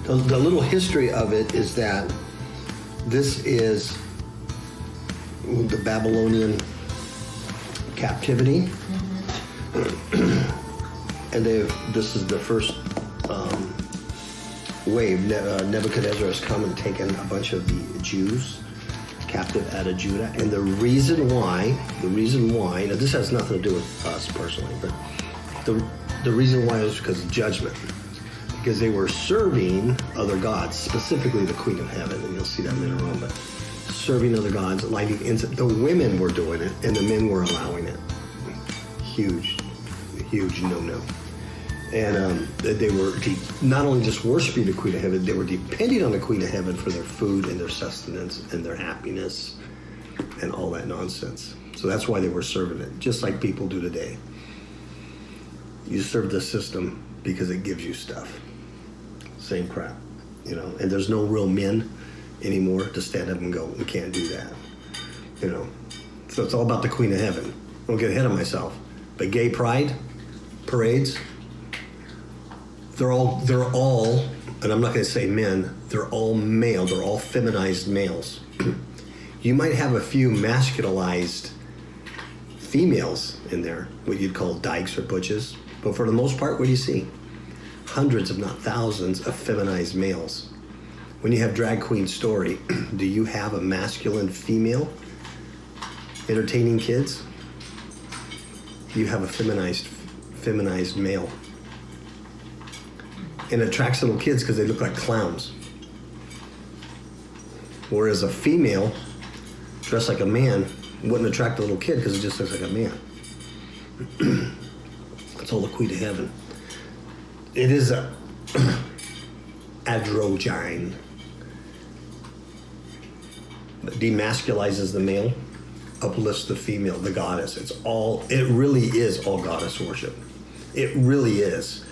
The little history of it is that this is the Babylonian captivity, and this is the first wave. Nebuchadnezzar has come and taken a bunch of the Jews captive out of Judah, and the reason why, now this has nothing to do with us personally, but the reason why was because of judgment. Because they were serving other gods, specifically the Queen of Heaven, and you'll see that later on, but serving other gods, lighting incense. The women were doing it, and the men were allowing it. Huge no-no. And they were not only just worshiping the Queen of Heaven, they were depending on the Queen of Heaven for their food and their sustenance and their happiness and all that nonsense. So that's why they were serving it, just like people do today. You serve the system because it gives you stuff. Same crap, and there's no real men anymore to stand up and go, we can't do that, So it's all about the Queen of Heaven. I don't get ahead of myself. But gay pride parades, they're all, and I'm not going to say men, they're all male, they're all feminized males. You might have a few masculinized females in there, what you'd call dykes or butches, but for the most part, what do you see? Hundreds, if not thousands, of feminized males. When you have Drag Queen Story, do you have a masculine female entertaining kids? You have a feminized male. And it attracts little kids because they look like clowns. Whereas a female dressed like a man wouldn't attract a little kid because it just looks like a man. That's all the Queen of Heaven. It is a androgyne. Demasculizes the male, uplifts the female, the goddess. It really is all goddess worship. It really is.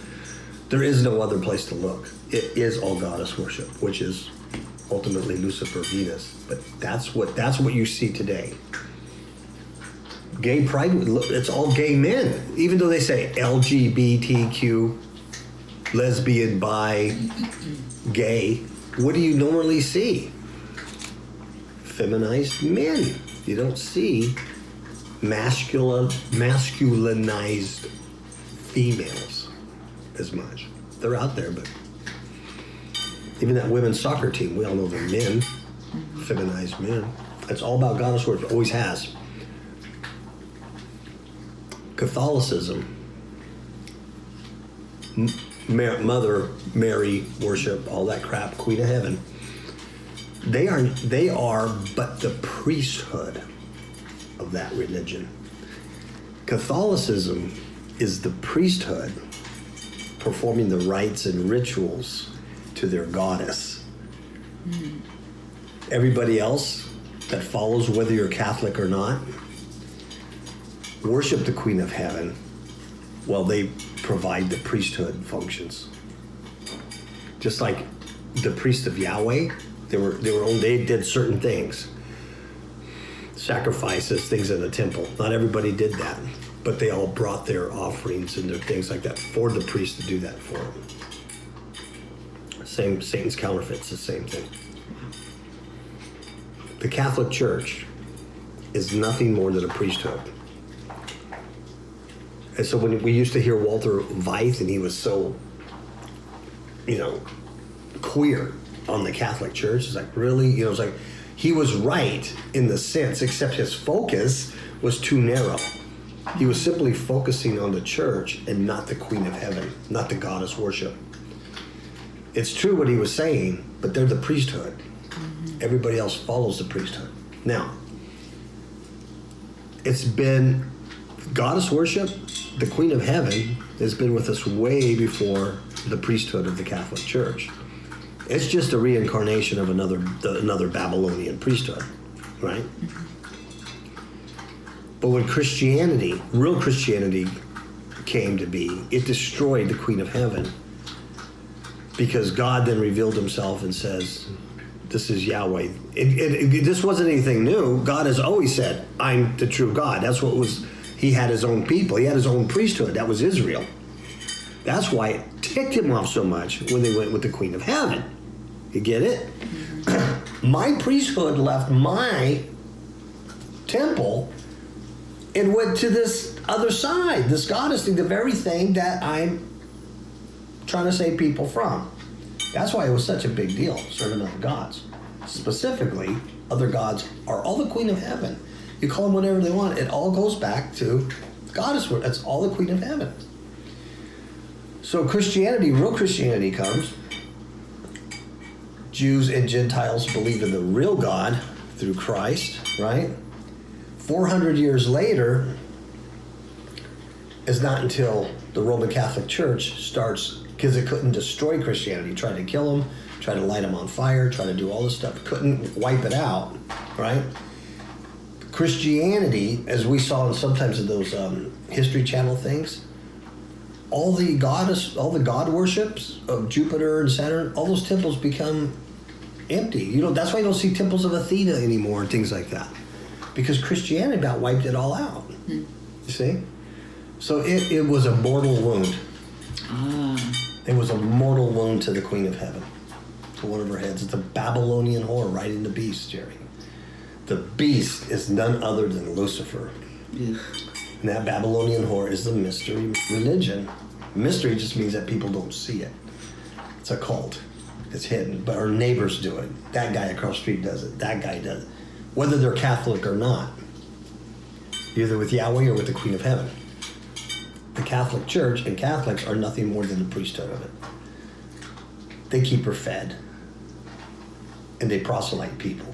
There is no other place to look. It is all goddess worship, which is ultimately Lucifer, Venus. But that's what you see today. Gay pride, it's all gay men. Even though they say LGBTQ, lesbian, bi, gay, what do you normally see? Feminized men. You don't see masculinized females as much. They're out there, but even that women's soccer team, we all know they're men, feminized men. It's all about goddess worship, always has. Catholicism, Mother Mary worship, all that crap, Queen of Heaven. They are but the priesthood of that religion. Catholicism is the priesthood performing the rites and rituals to their goddess. Everybody else that follows, whether you're Catholic or not, worship the Queen of Heaven while they provide the priesthood functions. Just like the priests of Yahweh, they did certain things, sacrifices, things in the temple. Not everybody did that, but they all brought their offerings and their things like that for the priest to do that for them. Same, Satan's counterfeit's the same thing. The Catholic Church is nothing more than a priesthood. And so when we used to hear Walter Veith, and he was so, queer on the Catholic Church, it's like, really? It's like, he was right in the sense, except his focus was too narrow. He was simply focusing on the church and not the Queen of Heaven, not the goddess worship. It's true what he was saying, but they're the priesthood. Everybody else follows the priesthood. Now, it's been goddess worship. The Queen of Heaven has been with us way before the priesthood of the Catholic Church. It's just a reincarnation of another Babylonian priesthood, right? But when Christianity, real Christianity, came to be, it destroyed the Queen of Heaven, because God then revealed himself and says, this is Yahweh. This wasn't anything new. God has always said, I'm the true God. That's what was. He had his own people. He had his own priesthood. That was Israel. That's why it ticked him off so much when they went with the Queen of Heaven. You get it? My priesthood left my temple and went to this other side, this goddess thing, the very thing that I'm trying to save people from. That's why it was such a big deal, serving other gods. Specifically, other gods are all the Queen of Heaven. You call them whatever they want. It all goes back to goddess word. That's all the Queen of Heaven. So Christianity, real Christianity comes. Jews and Gentiles believe in the real God through Christ, right? 400 years later, it's not until the Roman Catholic Church starts, because it couldn't destroy Christianity, tried to kill them, tried to light them on fire, tried to do all this stuff, couldn't wipe it out, right? Christianity, as we saw in sometimes in those History Channel things, all the god worships of Jupiter and Saturn, all those temples become empty. That's why you don't see temples of Athena anymore and things like that, because Christianity about wiped it all out. You see? So it was a mortal wound. It was a mortal wound to the Queen of Heaven, to one of her heads. It's a Babylonian whore riding the beast, Jerry. The beast is none other than Lucifer. Yeah. And that Babylonian whore is the mystery religion. Mystery just means that people don't see it. It's a cult. It's hidden, but our neighbors do it. That guy across the street does it. That guy does it. Whether they're Catholic or not, either with Yahweh or with the Queen of Heaven. The Catholic Church and Catholics are nothing more than the priesthood of it. They keep her fed, and they proselyte people.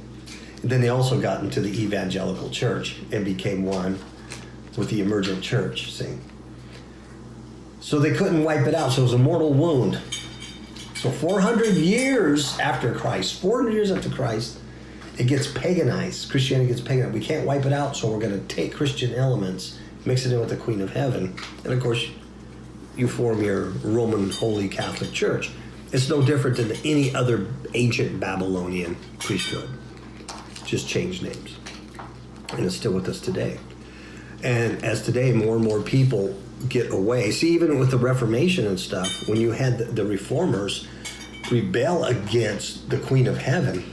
And then they also got into the evangelical church and became one with the emergent church, see? So they couldn't wipe it out, so it was a mortal wound. So 400 years after Christ, 400 years after Christ, it gets paganized. Christianity gets paganized. We can't wipe it out, so we're going to take Christian elements, mix it in with the Queen of Heaven, and of course, you form your Roman Holy Catholic Church. It's no different than any other ancient Babylonian priesthood. Just changed names. And it's still with us today. And as today more and more people get away, see, even with the Reformation and stuff, when you had the reformers rebel against the Queen of Heaven,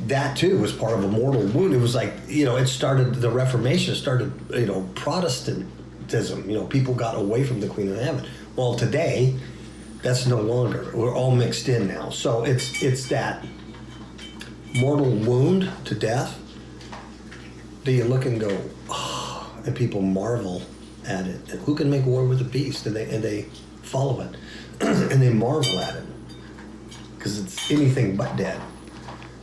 that too was part of a mortal wound. It was like, it started, the Reformation started, Protestantism. People got away from the Queen of Heaven. Well, today, that's no longer. We're all mixed in now. So it's that mortal wound to death that you look and go, oh, and people marvel at it. And who can make war with the beast? And they follow it. And they marvel at it. Because it's anything but dead.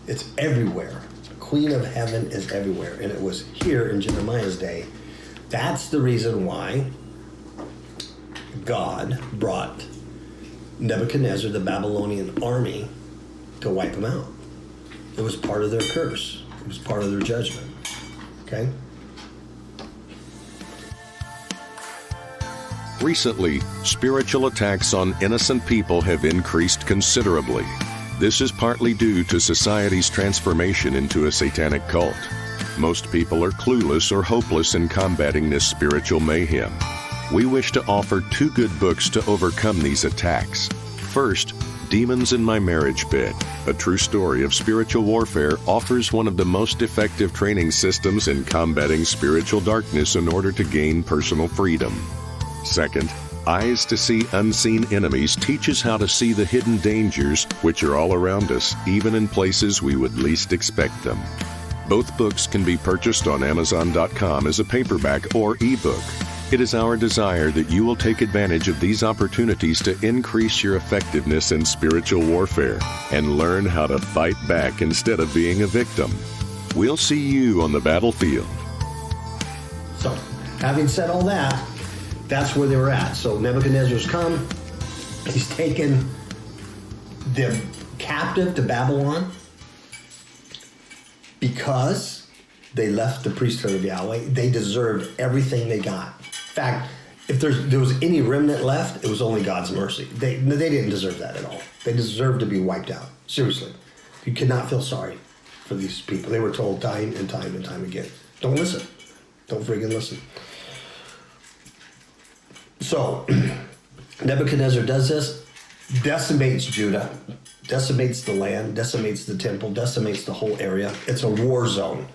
It's everywhere. The Queen of Heaven is everywhere. And it was here in Jeremiah's day. That's the reason why God brought Nebuchadnezzar, the Babylonian army, to wipe them out. It was part of their curse. It was part of their judgment. Okay? Recently, spiritual attacks on innocent people have increased considerably. This is partly due to society's transformation into a satanic cult. Most people are clueless or hopeless in combating this spiritual mayhem. We wish to offer 2 good books to overcome these attacks. First, Demons in My Marriage Bed, a true story of spiritual warfare, offers one of the most effective training systems in combating spiritual darkness in order to gain personal freedom. Second, Eyes to See Unseen Enemies teaches how to see the hidden dangers which are all around us, even in places we would least expect them. Both books can be purchased on Amazon.com as a paperback or ebook. It is our desire that you will take advantage of these opportunities to increase your effectiveness in spiritual warfare and learn how to fight back instead of being a victim. We'll see you on the battlefield. So, having said all that, that's where they were at. So Nebuchadnezzar's come. He's taken them captive to Babylon because they left the priesthood of Yahweh. They deserved everything they got. In fact, if there was any remnant left, it was only God's mercy. They didn't deserve that at all. They deserved to be wiped out. Seriously. You cannot feel sorry for these people. They were told time and time and time again, don't listen. Don't friggin' listen. So, Nebuchadnezzar does this, decimates Judah, decimates the land, decimates the temple, decimates the whole area. It's a war zone.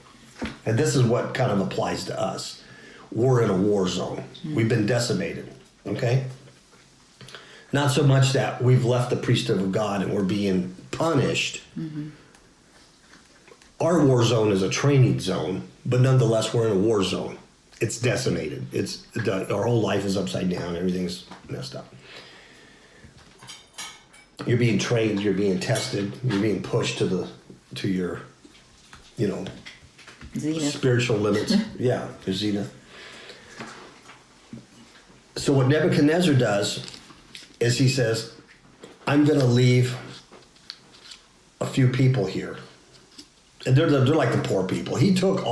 And this is what kind of applies to us. We're in a war zone. We've been decimated, okay? Not so much that we've left the priesthood of God and we're being punished. Our war zone is a training zone, but nonetheless, we're in a war zone. It's decimated. Our whole life is upside down. Everything's messed up. You're being trained. You're being tested. You're being pushed to your, Zenith. spiritual limits. Yeah, your zenith. So what Nebuchadnezzar does is he says, I'm going to leave a few people here. And they're like the poor people. He took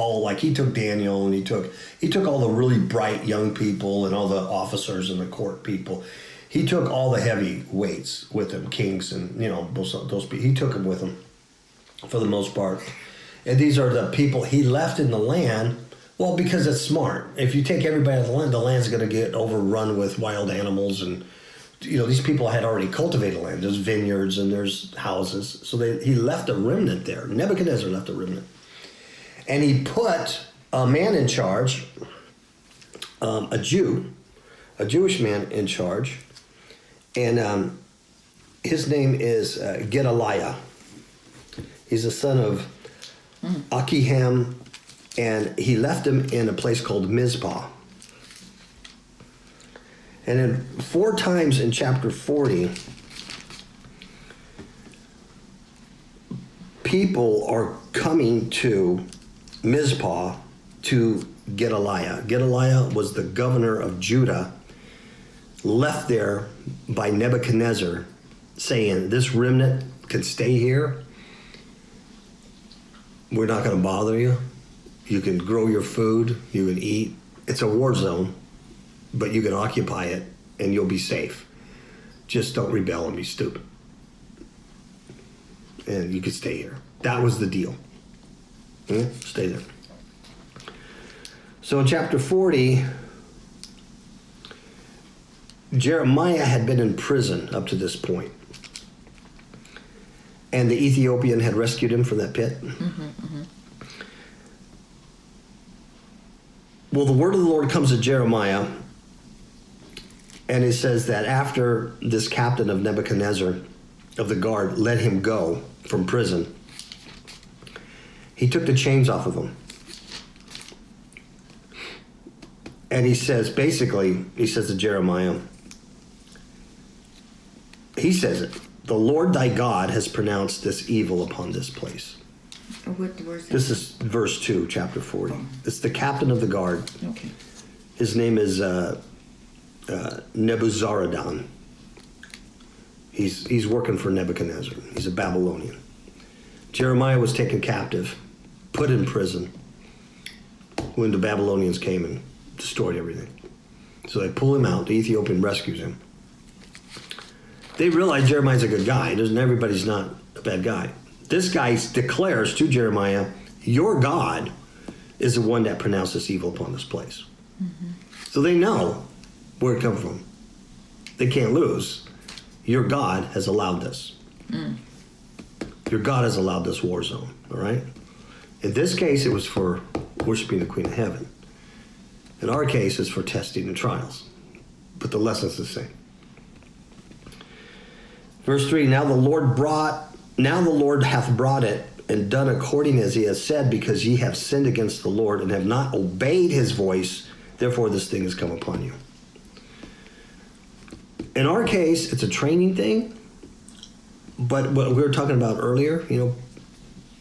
Daniel, and he took all the really bright young people and all the officers and the court people. He took all the heavy weights with him, kings and those people. He took them with him for the most part. And these are the people he left in the land. Well, because it's smart. If you take everybody out of the land's going to get overrun with wild animals, and these people had already cultivated land. There's vineyards and there's houses. So he left a remnant there. Nebuchadnezzar left a remnant. And he put a man in charge, a Jewish man in charge. And his name is Gedaliah. He's the son of Achiham, and he left him in a place called Mizpah. And then 4 times in chapter 40, people are coming to Mizpah to Gedaliah. Gedaliah was the governor of Judah, left there by Nebuchadnezzar, saying, this remnant can stay here. We're not going to bother you. You can grow your food. You can eat. It's a war zone, but you can occupy it and you'll be safe. Just don't rebel and be stupid. And you can stay here. That was the deal. Stay there. So in chapter 40, Jeremiah had been in prison up to this point. And the Ethiopian had rescued him from that pit. Well, the word of the Lord comes to Jeremiah, and it says that after this captain of Nebuchadnezzar, of the guard, let him go from prison, he took the chains off of him. And he says to Jeremiah, he says it, the Lord thy God has pronounced this evil upon this place. What verse? This is verse 2, chapter 40. It's the captain of the guard. Okay. His name is Nebuzaradan. He's working for Nebuchadnezzar. He's a Babylonian. Jeremiah was taken captive, put in prison, when the Babylonians came and destroyed everything. So they pull him out. The Ethiopian rescues him. They realize Jeremiah's a good guy. Everybody's not a bad guy. This guy declares to Jeremiah, your God is the one that pronounced this evil upon this place. So they know where it comes from. They can't lose. Your God has allowed this. Your God has allowed this war zone, all right? In this case, it was for worshiping the Queen of Heaven. In our case, it's for testing and trials. But the lesson's the same. Verse 3, now the Lord hath brought it and done according as he has said, because ye have sinned against the Lord and have not obeyed his voice, therefore this thing has come upon you. In our case, it's a training thing, but what we were talking about earlier,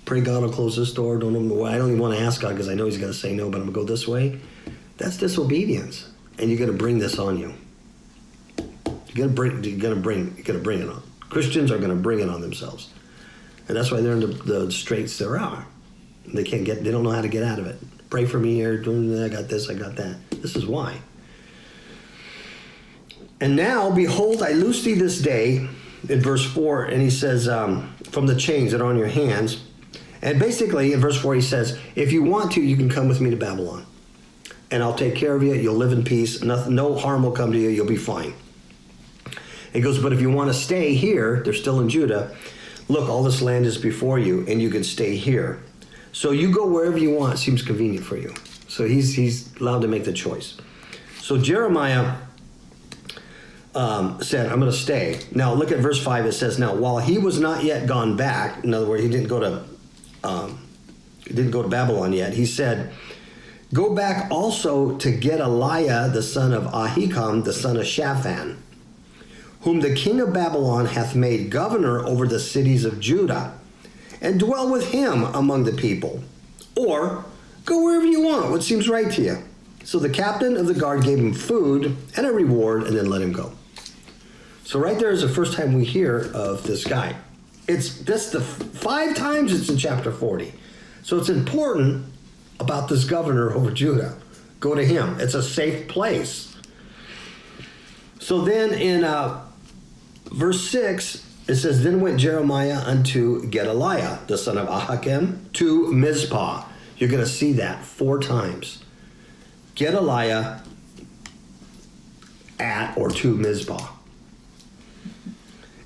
pray God will close this door, I don't even want to ask God because I know he's going to say no, but I'm going to go this way. That's disobedience, and you're going to bring this on you. You're going to bring it on. Christians are going to bring it on themselves. And that's why they're in the straits there are. They don't know how to get out of it. Pray for me here, I got this, I got that. This is why. And now, behold, I loose thee this day, in verse 4, and he says, from the chains that are on your hands. And basically, in verse 4, he says, if you want to, you can come with me to Babylon. And I'll take care of you, you'll live in peace, no harm will come to you, you'll be fine. He goes, but if you want to stay here, they're still in Judah, look, all this land is before you, and you can stay here. So you go wherever you want. It seems convenient for you. So he's allowed to make the choice. So Jeremiah said, I'm going to stay. Now look at verse 5. It says, now while he was not yet gone back, in other words, he didn't go to Babylon yet, he said, go back also to Gedaliah the son of Ahikam, the son of Shaphan, whom the king of Babylon hath made governor over the cities of Judah, and dwell with him among the people. Or go wherever you want, what seems right to you. So the captain of the guard gave him food and a reward, and then let him go. So right there is the first time we hear of this guy. It's just the 5 times it's in chapter 40. So it's important about this governor over Judah. Go to him. It's a safe place. So then in verse 6, it says, then went Jeremiah unto Gedaliah, the son of Ahikam, to Mizpah. You're going to see that 4 times. Gedaliah at or to Mizpah.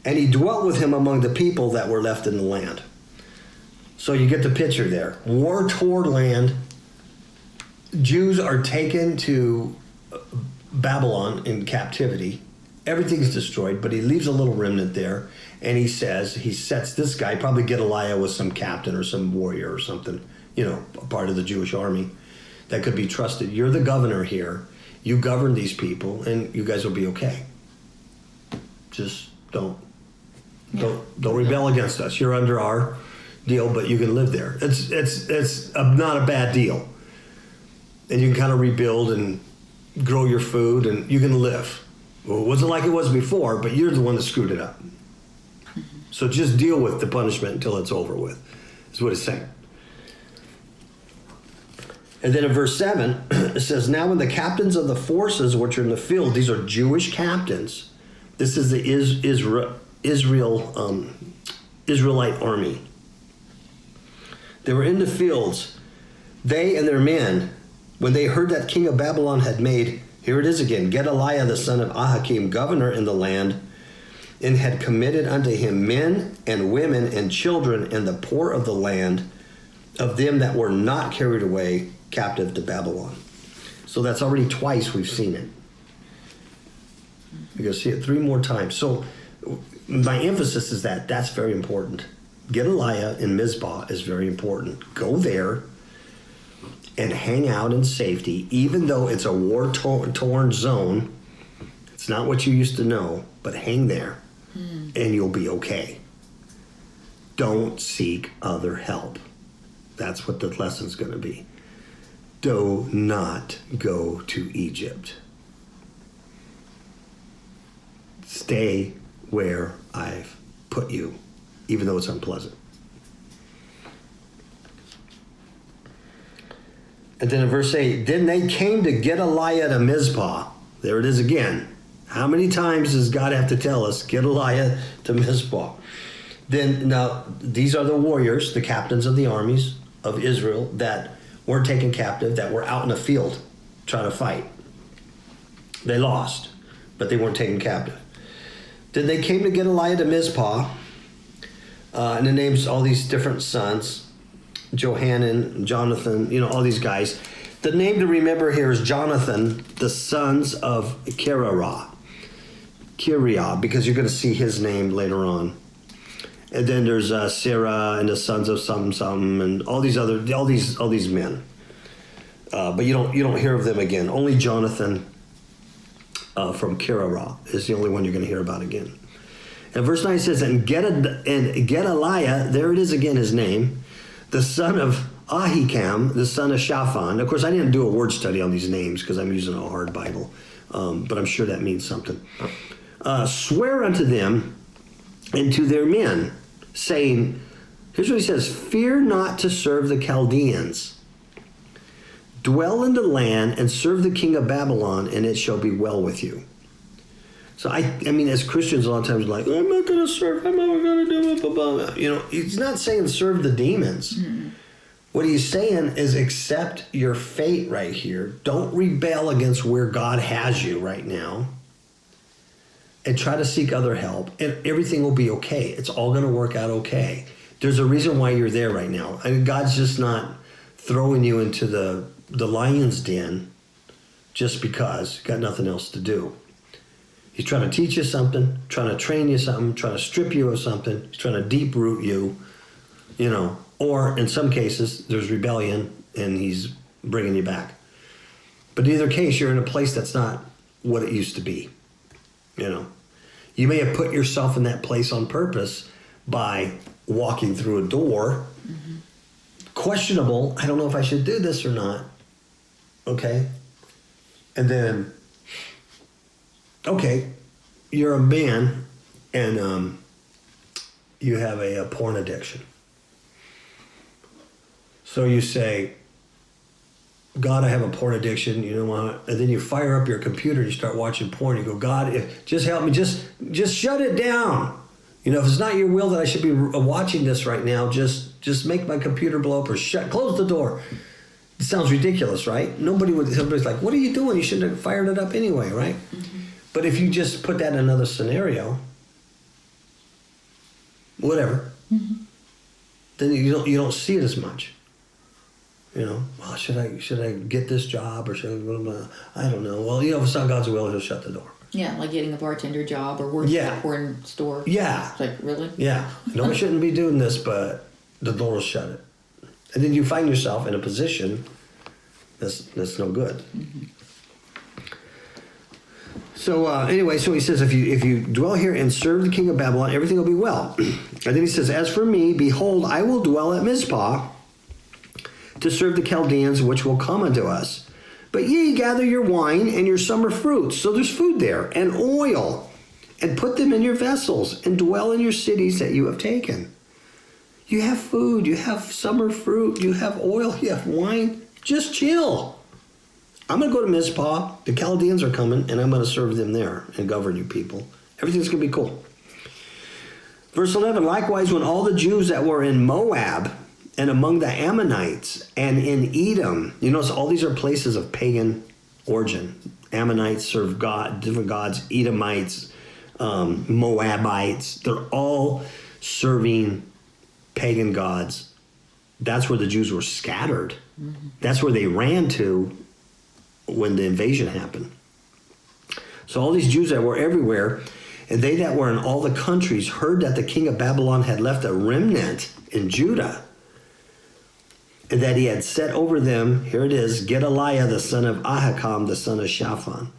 And he dwelt with him among the people that were left in the land. So you get the picture there. War-torn land. Jews are taken to Babylon in captivity. Everything's destroyed, but he leaves a little remnant there. And he says, he sets this guy, probably Gedaliah was some captain or some warrior or something, a part of the Jewish army that could be trusted. You're the governor here. You govern these people, and you guys will be okay. Just don't rebel against us. You're under our deal, but you can live there. It's not a bad deal. And you can kind of rebuild and grow your food, and you can live. Well, it wasn't like it was before, but you're the one that screwed it up. So just deal with the punishment until it's over with, is what it's saying. And then in verse 7, it says, now when the captains of the forces which are in the field, these are Jewish captains. This is the Israelite army. They were in the fields. They and their men, when they heard that king of Babylon had made, here it is again, Gedaliah the son of Ahikam governor in the land, and had committed unto him men and women and children and the poor of the land, of them that were not carried away captive to Babylon. So that's already twice we've seen it. You're going to see it 3 more times. So my emphasis is that that's very important. Gedaliah in Mizpah is very important. Go there and hang out in safety, even though it's a war-torn zone. It's not what you used to know, but hang there and you'll be okay. Don't seek other help. That's what the lesson's going to be. Do not go to Egypt. Stay where I've put you, even though it's unpleasant. And then in verse 8, then they came to Gedaliah to Mizpah. There it is again. How many times does God have to tell us, Gedaliah to Mizpah? Then, now, these are the warriors, the captains of the armies of Israel that weren't taken captive, that were out in the field trying to fight. They lost, but they weren't taken captive. Then they came to Gedaliah to Mizpah, and it names all these different sons, Johanan, Jonathan, all these guys. The name to remember here is Jonathan, the sons of Kiriah, because you're going to see his name later on. And then there's Sarah and the sons of some, and all these men. But you don't hear of them again. Only Jonathan from Kiriah is the only one you're going to hear about again. And verse 9 says, and Gedaliah, there it is again, his name, the son of Ahikam, the son of Shaphan. Of course, I didn't do a word study on these names because I'm using a hard Bible, but I'm sure that means something. Swear unto them and to their men, saying, here's what he says, fear not to serve the Chaldeans. Dwell in the land and serve the king of Babylon, and it shall be well with you. So I mean, as Christians, a lot of times we're like, I'm not going to serve, I'm not going to do it, blah, blah. He's not saying serve the demons. Mm-hmm. What he's saying is accept your fate right here. Don't rebel against where God has you right now. and try to seek other help, and everything will be okay. It's all going to work out okay. There's a reason why you're there right now. I mean, God's just not throwing you into the lion's den just because you've got nothing else to do. He's trying to teach you something, trying to train you something, trying to strip you of something. He's trying to deep root you, or in some cases, there's rebellion and he's bringing you back. But in either case, you're in a place that's not what it used to be. You may have put yourself in that place on purpose by walking through a door. Mm-hmm. Questionable. I don't know if I should do this or not. Okay. And then, okay, you're a man and you have a porn addiction. So you say, God, I have a porn addiction, and then you fire up your computer and you start watching porn. You go, God, just help me, just shut it down. If it's not your will that I should be watching this right now, just make my computer blow up or close the door. It sounds ridiculous, right? Somebody's like, what are you doing? You shouldn't have fired it up anyway, right? Mm-hmm. But if you just put that in another scenario, whatever, mm-hmm. then you don't see it as much. Well, should I get this job or should I don't know. Well, if it's not God's will, he'll shut the door. Yeah, like getting a bartender job or working at a porn store. Yeah. It's like, really? Yeah. No, I shouldn't be doing this, but the door will shut it. And then you find yourself in a position that's no good. Mm-hmm. So anyway, so he says, if you dwell here and serve the king of Babylon, everything will be well. And then he says, as for me, behold, I will dwell at Mizpah to serve the Chaldeans, which will come unto us. But ye gather your wine and your summer fruits, so there's food there, and oil, and put them in your vessels, and dwell in your cities that you have taken. You have food, you have summer fruit, you have oil, you have wine. Just chill. I'm going to go to Mizpah. The Chaldeans are coming, and I'm going to serve them there and govern you people. Everything's going to be cool. Verse 11, likewise, when all the Jews that were in Moab and among the Ammonites and in Edom, notice all these are places of pagan origin. Ammonites serve different gods, Edomites, Moabites. They're all serving pagan gods. That's where the Jews were scattered. Mm-hmm. That's where they ran to when the invasion happened. So all these Jews that were everywhere, and they that were in all the countries heard that the king of Babylon had left a remnant in Judah, and that he had set over them, here it is, Gedaliah the son of Ahikam, the son of Shaphan.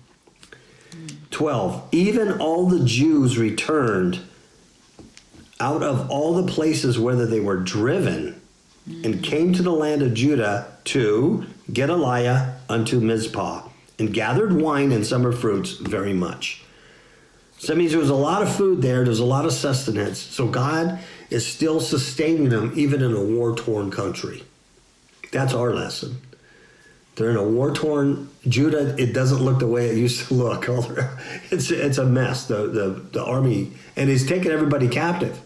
12, even all the Jews returned out of all the places whither they were driven, and came to the land of Judah to Gedaliah unto Mizpah, and gathered wine and summer fruits very much. So that means there was a lot of food there, there's a lot of sustenance, so God is still sustaining them even in a war-torn country. That's our lesson. They're in a war-torn Judah. It doesn't look the way it used to look. It's a mess, the army, and he's taking everybody captive.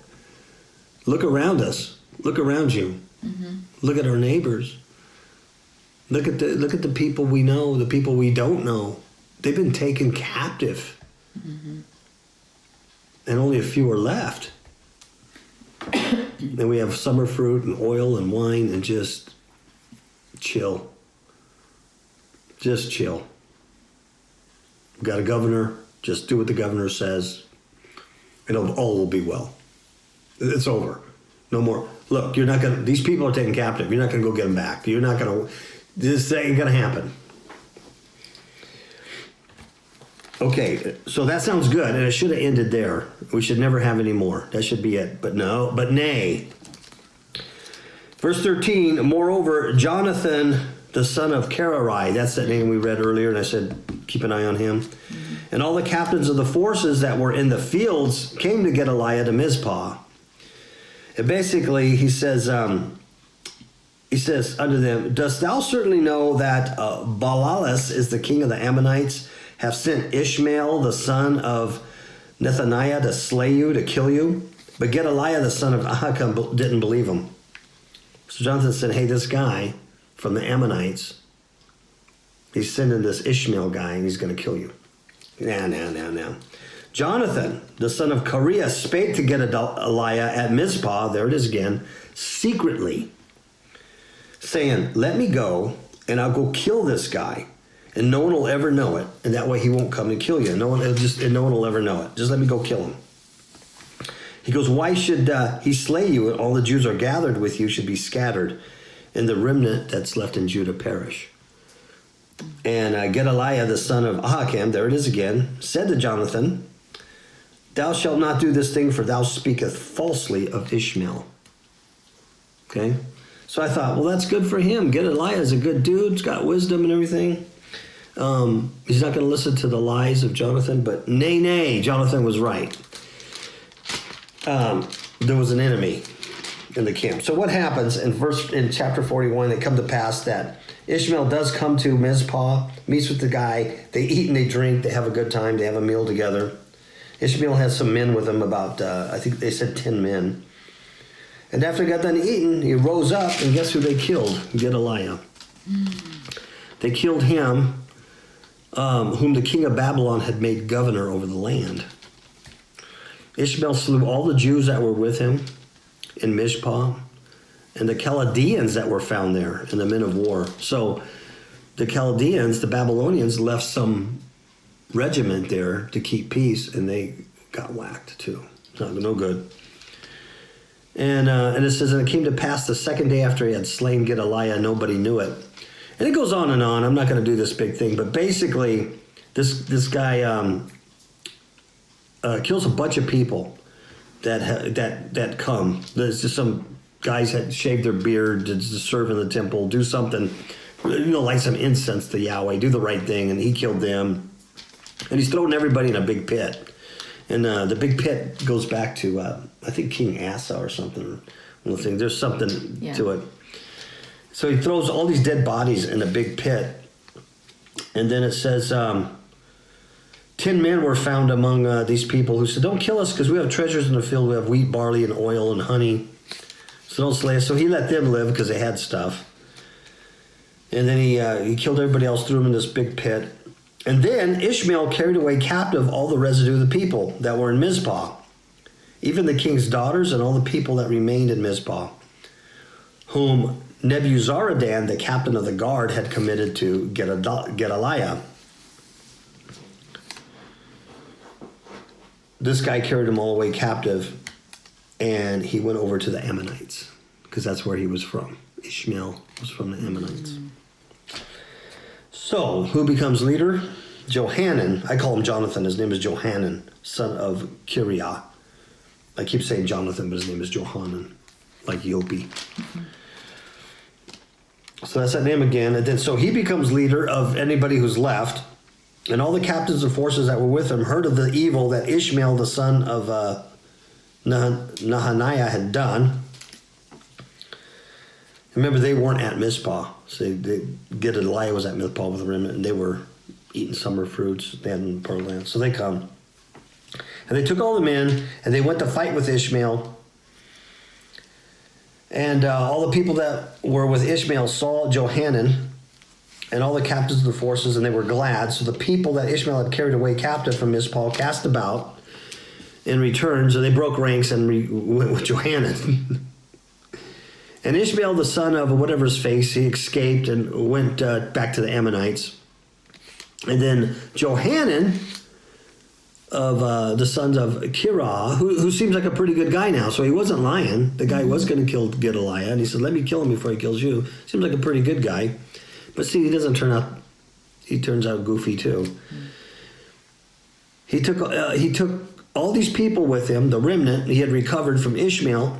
Look around us. Look around you. Mm-hmm. Look at our neighbors. Look at the people we know, the people we don't know. They've been taken captive. Mm-hmm. And only a few are left. And we have summer fruit and oil and wine and just chill. Just chill. We've got a governor. Just do what the governor says. And all will be well. It's over. No more. Look, you're not going to, these people are taken captive. You're not going to go get them back. You're not going to, this ain't going to happen. Okay, so that sounds good, and it should have ended there. We should never have any more. That should be it. But no, but nay. Verse 13, moreover, Jonathan, the son of Kararai, that's that name we read earlier, and I said, keep an eye on him. Mm-hmm. And all the captains of the forces that were in the fields came to Gedaliah to Mizpah. And basically, he says unto them, dost thou certainly know that Balalis is the king of the Ammonites, have sent Ishmael, the son of Nethaniah, to slay you, to kill you? But Gedaliah, the son of Ahikam, didn't believe him. So Jonathan said, hey, this guy from the Ammonites, he's sending this Ishmael guy, and he's going to kill you. Now. Jonathan, the son of Kareah, spake to Gedaliah at Mizpah, there it is again, secretly, saying, let me go, and I'll go kill this guy, and no one will ever know it, and that way he won't come and kill you. No one will ever know it. Just let me go kill him. He goes, why should he slay you? All the Jews are gathered with you should be scattered, and the remnant that's left in Judah perish. And Gedaliah, the son of Ahikam, there it is again, said to Jonathan, thou shalt not do this thing, for thou speakest falsely of Ishmael. Okay? So I thought, well, that's good for him. Gedaliah is a good dude. He's got wisdom and everything. He's not going to listen to the lies of Jonathan, but nay, Jonathan was right. There was an enemy in the camp. So what happens in chapter 41, it come to pass that Ishmael does come to Mizpah, meets with the guy. They eat and they drink. They have a good time. They have a meal together. Ishmael has some men with him, about, I think they said 10 men. And after he got done eating, he rose up, and guess who they killed? Gedaliah. They killed him, whom the king of Babylon had made governor over the land. Ishmael slew all the Jews that were with him in Mizpah, and the Chaldeans that were found there, and the men of war. So the Chaldeans, the Babylonians, left some regiment there to keep peace, and they got whacked too. No good. And it says, and it came to pass the second day after he had slain Gedaliah, nobody knew it. And it goes on and on. I'm not going to do this big thing, but basically, this guy kills a bunch of people that come. There's just some guys that shave their beard to serve in the temple, do something, light some incense to Yahweh, do the right thing, and he killed them. And he's throwing everybody in a big pit. And the big pit goes back to, I think, King Asa or something. There's something to it. So he throws all these dead bodies in a big pit. And then it says, 10 men were found among these people who said, don't kill us because we have treasures in the field. We have wheat, barley, and oil, and honey. So don't slay us. So he let them live because they had stuff. And then he killed everybody else, threw them in this big pit. And then Ishmael carried away captive all the residue of the people that were in Mizpah, even the king's daughters and all the people that remained in Mizpah, whom Nebuzaradan, the captain of the guard, had committed to Gedaliah. This guy carried them all away captive, and he went over to the Ammonites, because that's where he was from. Ishmael was from the Ammonites. So, who becomes leader? Johanan. I call him Jonathan. His name is Johanan, son of Kareah. I keep saying Jonathan, but his name is Johanan, like Yopi. So that's that name again. And then, so he becomes leader of anybody who's left. And all the captains of forces that were with him heard of the evil that Ishmael, the son of Nahaniah, had done. Remember, they weren't at Mizpah. So Gedaliah was at Mizpah with the remnant, and they were eating summer fruits. They had in the Pearl Land. So they come. And they took all the men, and they went to fight with Ishmael. And all the people that were with Ishmael saw Johanan and all the captains of the forces, and they were glad. So the people that Ishmael had carried away captive from Mizpah cast about in return. So they broke ranks and went with Johanan. And Ishmael, the son of whatever his face, he escaped and went back to the Ammonites. And then Johanan of the sons of Kareah, who seems like a pretty good guy now. So he wasn't lying. The guy was going to kill Gedaliah. And he said, let me kill him before he kills you. Seems like a pretty good guy. But see, he turns out goofy too. He took all these people with him, the remnant he had recovered from Ishmael,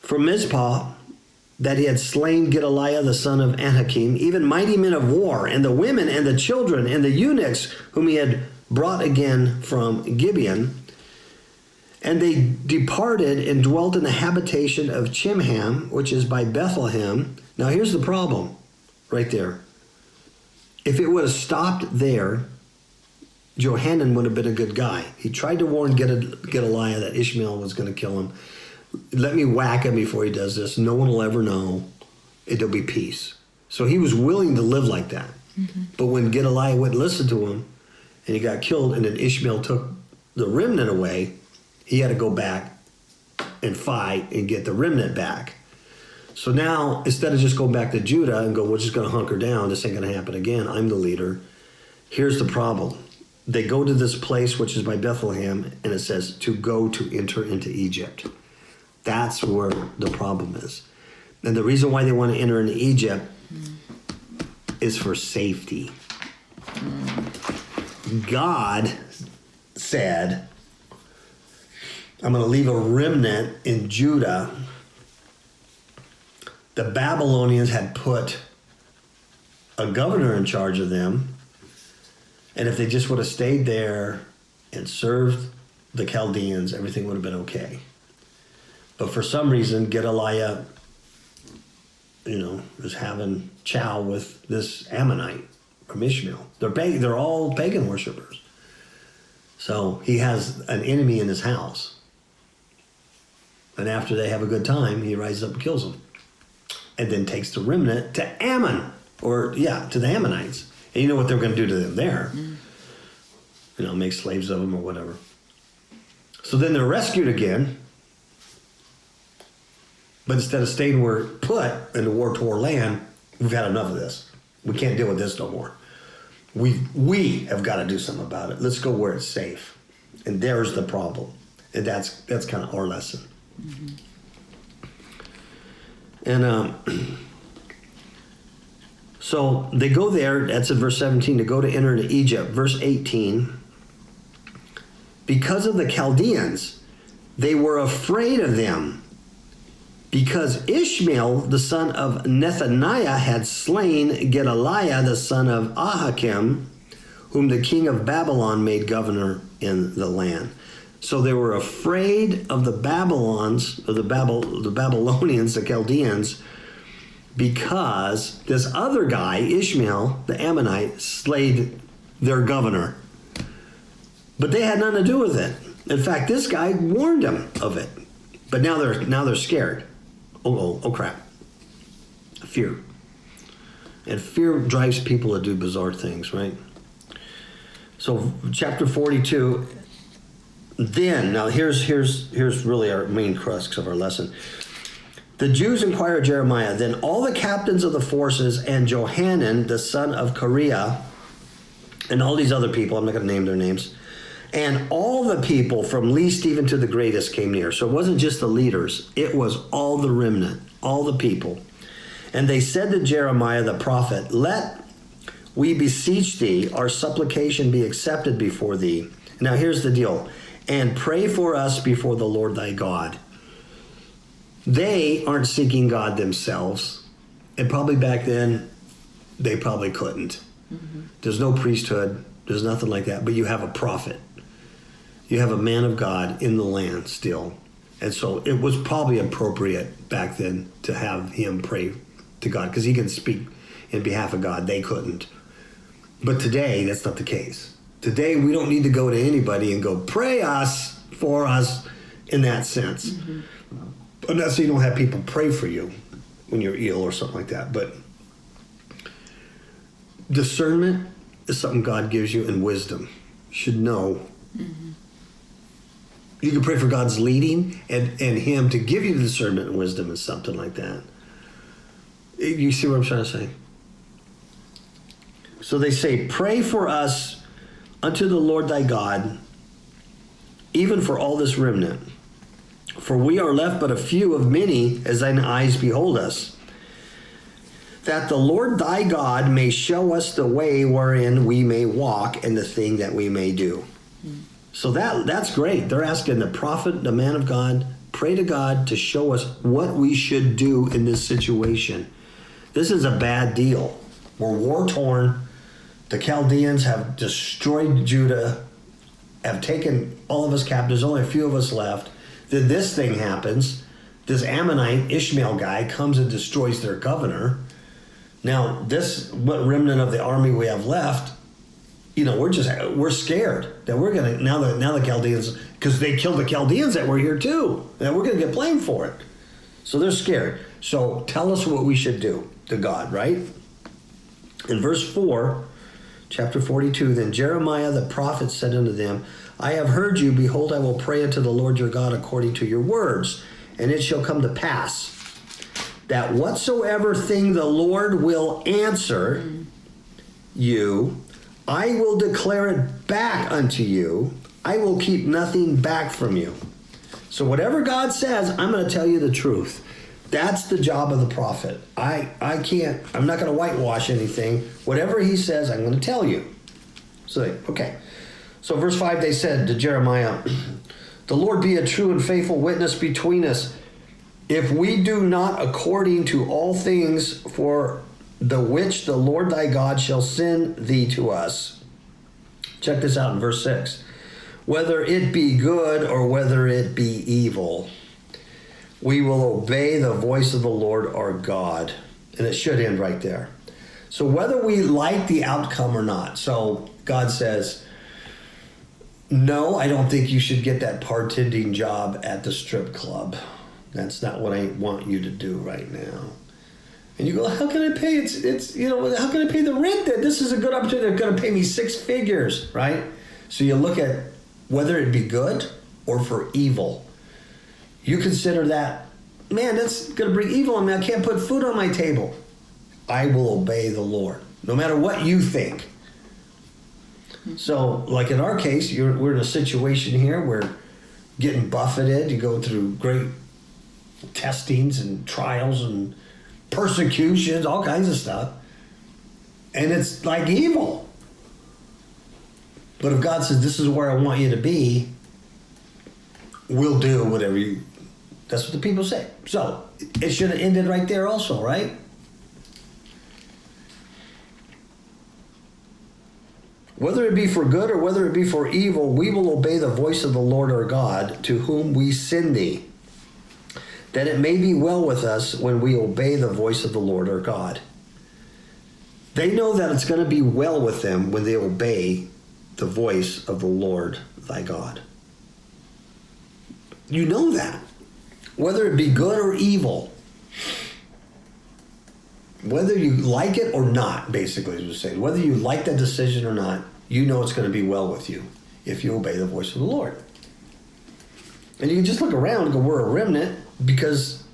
from Mizpah, that he had slain Gedaliah the son of Anakim, even mighty men of war, and the women and the children and the eunuchs whom he had brought again from Gibeon. And they departed and dwelt in the habitation of Chimham, which is by Bethlehem. Now here's the problem right there. If it would have stopped there, Johanan would have been a good guy. He tried to warn Gedaliah that Ishmael was going to kill him. Let me whack him before he does this. No one will ever know. It'll be peace. So he was willing to live like that. Mm-hmm. But when Gedaliah wouldn't listen to him, and he got killed, and then Ishmael took the remnant away, he had to go back and fight and get the remnant back. So now, instead of just going back to Judah and go, we're just going to hunker down, this ain't going to happen again, I'm the leader. Here's the problem. They go to this place, which is by Bethlehem, and it says to go to enter into Egypt. That's where the problem is. And the reason why they want to enter into Egypt is for safety. God said, I'm going to leave a remnant in Judah. The Babylonians had put a governor in charge of them. And if they just would have stayed there and served the Chaldeans, everything would have been okay. But for some reason, Gedaliah, is having chow with this Ammonite from Ishmael. They're all pagan worshipers. So he has an enemy in his house. And after they have a good time, he rises up and kills them. And then takes the remnant to Ammon, to the Ammonites. And you know what they're going to do to them there. Make slaves of them or whatever. So then they're rescued again. But instead of staying where put in the war-torn land, we've had enough of this. We can't deal with this no more. We have got to do something about it. Let's go where it's safe. And there's the problem. And that's kind of our lesson. Mm-hmm. And so they go there, that's in verse 17, to go to enter into Egypt. Verse 18, because of the Chaldeans, they were afraid of them, because Ishmael, the son of Nethaniah, had slain Gedaliah, the son of Ahikam, whom the king of Babylon made governor in the land. So they were afraid of the Babylonians, the Chaldeans, because this other guy, Ishmael, the Ammonite, slayed their governor. But they had nothing to do with it. In fact, this guy warned them of it. But now they're scared. Oh crap. Fear. And fear drives people to do bizarre things, right? So chapter 42, then, now here's really our main crux of our lesson. The Jews inquired of Jeremiah, then all the captains of the forces and Johanan, the son of Kareah, and all these other people, I'm not going to name their names, and all the people from least even to the greatest came near. So it wasn't just the leaders, it was all the remnant, all the people. And they said to Jeremiah the prophet, let we beseech thee, our supplication be accepted before thee. Now here's the deal. And pray for us before the Lord thy God. They aren't seeking God themselves. And probably back then, they probably couldn't. Mm-hmm. There's no priesthood. There's nothing like that. But you have a prophet. You have a man of God in the land still. And so it was probably appropriate back then to have him pray to God, because he can speak in behalf of God. They couldn't. But today, that's not the case. Today, we don't need to go to anybody and go, pray us for us in that sense. Mm-hmm. I'm not saying you don't have people pray for you when you're ill or something like that, but discernment is something God gives you, and wisdom. You should know. Mm-hmm. You can pray for God's leading and him to give you the discernment and wisdom and something like that. You see what I'm trying to say? So they say, pray for us unto the Lord thy God, even for all this remnant. For we are left but a few of many, as thine eyes behold us. That the Lord thy God may show us the way wherein we may walk, and the thing that we may do. So that's great. They're asking the prophet, the man of God, pray to God to show us what we should do in this situation. This is a bad deal. We're war-torn. The Chaldeans have destroyed Judah, have taken all of us captives. There's only a few of us left. Then this thing happens. This Ammonite, Ishmael guy, comes and destroys their governor. Now, what remnant of the army we have left, we're scared that we're going to, now the Chaldeans, because they killed the Chaldeans that were here too, that we're going to get blamed for it. So they're scared. So tell us what we should do to God, right? In verse 4, chapter 42, then Jeremiah the prophet said unto them, I have heard you. Behold, I will pray unto the Lord your God according to your words. And it shall come to pass that whatsoever thing the Lord will answer you, I will declare it back unto you. I will keep nothing back from you. So whatever God says, I'm going to tell you the truth. That's the job of the prophet. I'm not going to whitewash anything. Whatever he says, I'm going to tell you. So, okay. So verse 5, they said to Jeremiah, the Lord be a true and faithful witness between us, if we do not according to all things for the which the Lord thy God shall send thee to us. Check this out in verse 6. Whether it be good or whether it be evil, we will obey the voice of the Lord our God. And it should end right there. So whether we like the outcome or not. So God says, no, I don't think you should get that bartending job at the strip club. That's not what I want you to do right now. And you go, how can I pay? How can I pay the rent then? This is a good opportunity. They're going to pay me 6 figures, right? So you look at whether it be good or for evil. You consider that, man, that's going to bring evil on me. I can't put food on my table. I will obey the Lord, no matter what you think. So, like in our case, we're in a situation here where getting buffeted, you go through great testings and trials and persecutions, all kinds of stuff. And it's like evil. But if God says, this is where I want you to be, we'll do whatever you... That's what the people say. So, it should have ended right there also, right? Whether it be for good or whether it be for evil, we will obey the voice of the Lord our God, to whom we send thee, that it may be well with us when we obey the voice of the Lord our God. They know that it's going to be well with them when they obey the voice of the Lord thy God. You know that. Whether it be good or evil. Whether you like it or not, basically, is what I'm saying. Whether you like that decision or not, you know it's going to be well with you if you obey the voice of the Lord. And you can just look around and go, we're a remnant because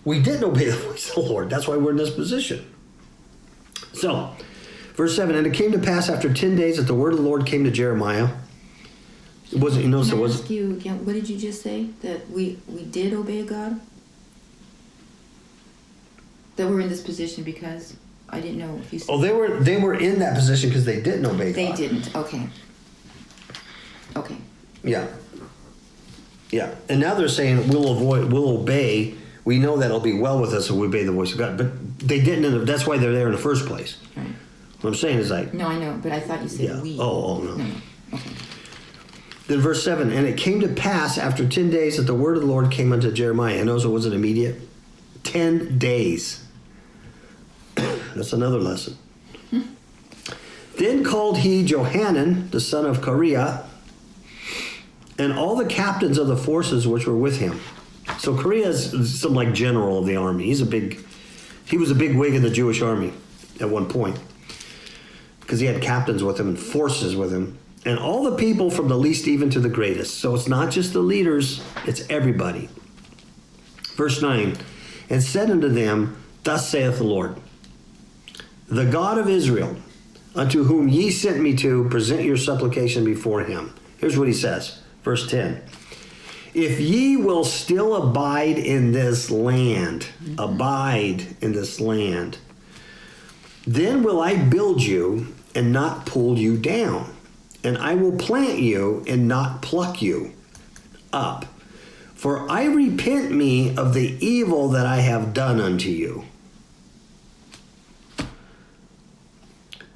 we didn't obey the voice of the Lord. That's why we're in this position. So, verse 7, and it came to pass after 10 days that the word of the Lord came to Jeremiah. It wasn't, you notice it wasn't. Ask you again, what did you just say? That we did obey God? That we're in this position because I didn't know if you said. Oh, they were in that position because they didn't obey God. They didn't. Okay. Yeah. Yeah. And now they're saying we'll obey. We know that it'll be well with us if we obey the voice of God. But they didn't. That's why they're there in the first place. Right. What I'm saying is like. No, I know, but I thought you said we. Oh, no. No. Okay. Then verse 7, and it came to pass after 10 days that the word of the Lord came unto Jeremiah. And notice it wasn't immediate. 10 days. That's another lesson. Then called he Johanan, the son of Kareah, and all the captains of the forces which were with him. So Kareah is some like general of the army. He was a big wig in the Jewish army at one point because he had captains with him and forces with him. And all the people from the least even to the greatest. So it's not just the leaders, it's everybody. Verse 9, and said unto them, thus saith the Lord, the God of Israel, unto whom ye sent me to, present your supplication before him. Here's what he says, verse 10. If ye will still abide in this land, then will I build you and not pull you down. And I will plant you and not pluck you up. For I repent me of the evil that I have done unto you.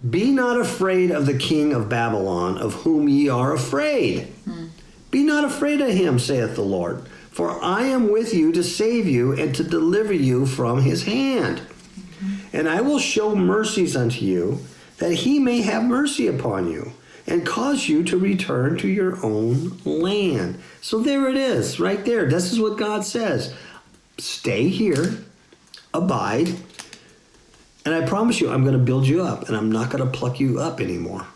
Be not afraid of the king of Babylon, of whom ye are afraid. Be not afraid of him, saith the Lord. For I am with you to save you and to deliver you from his hand. And I will show mercies unto you, that he may have mercy upon you, and cause you to return to your own land. So there it is, right there. This is what God says. Stay here, abide, And I promise you, I'm going to build you up, and I'm not going to pluck you up anymore.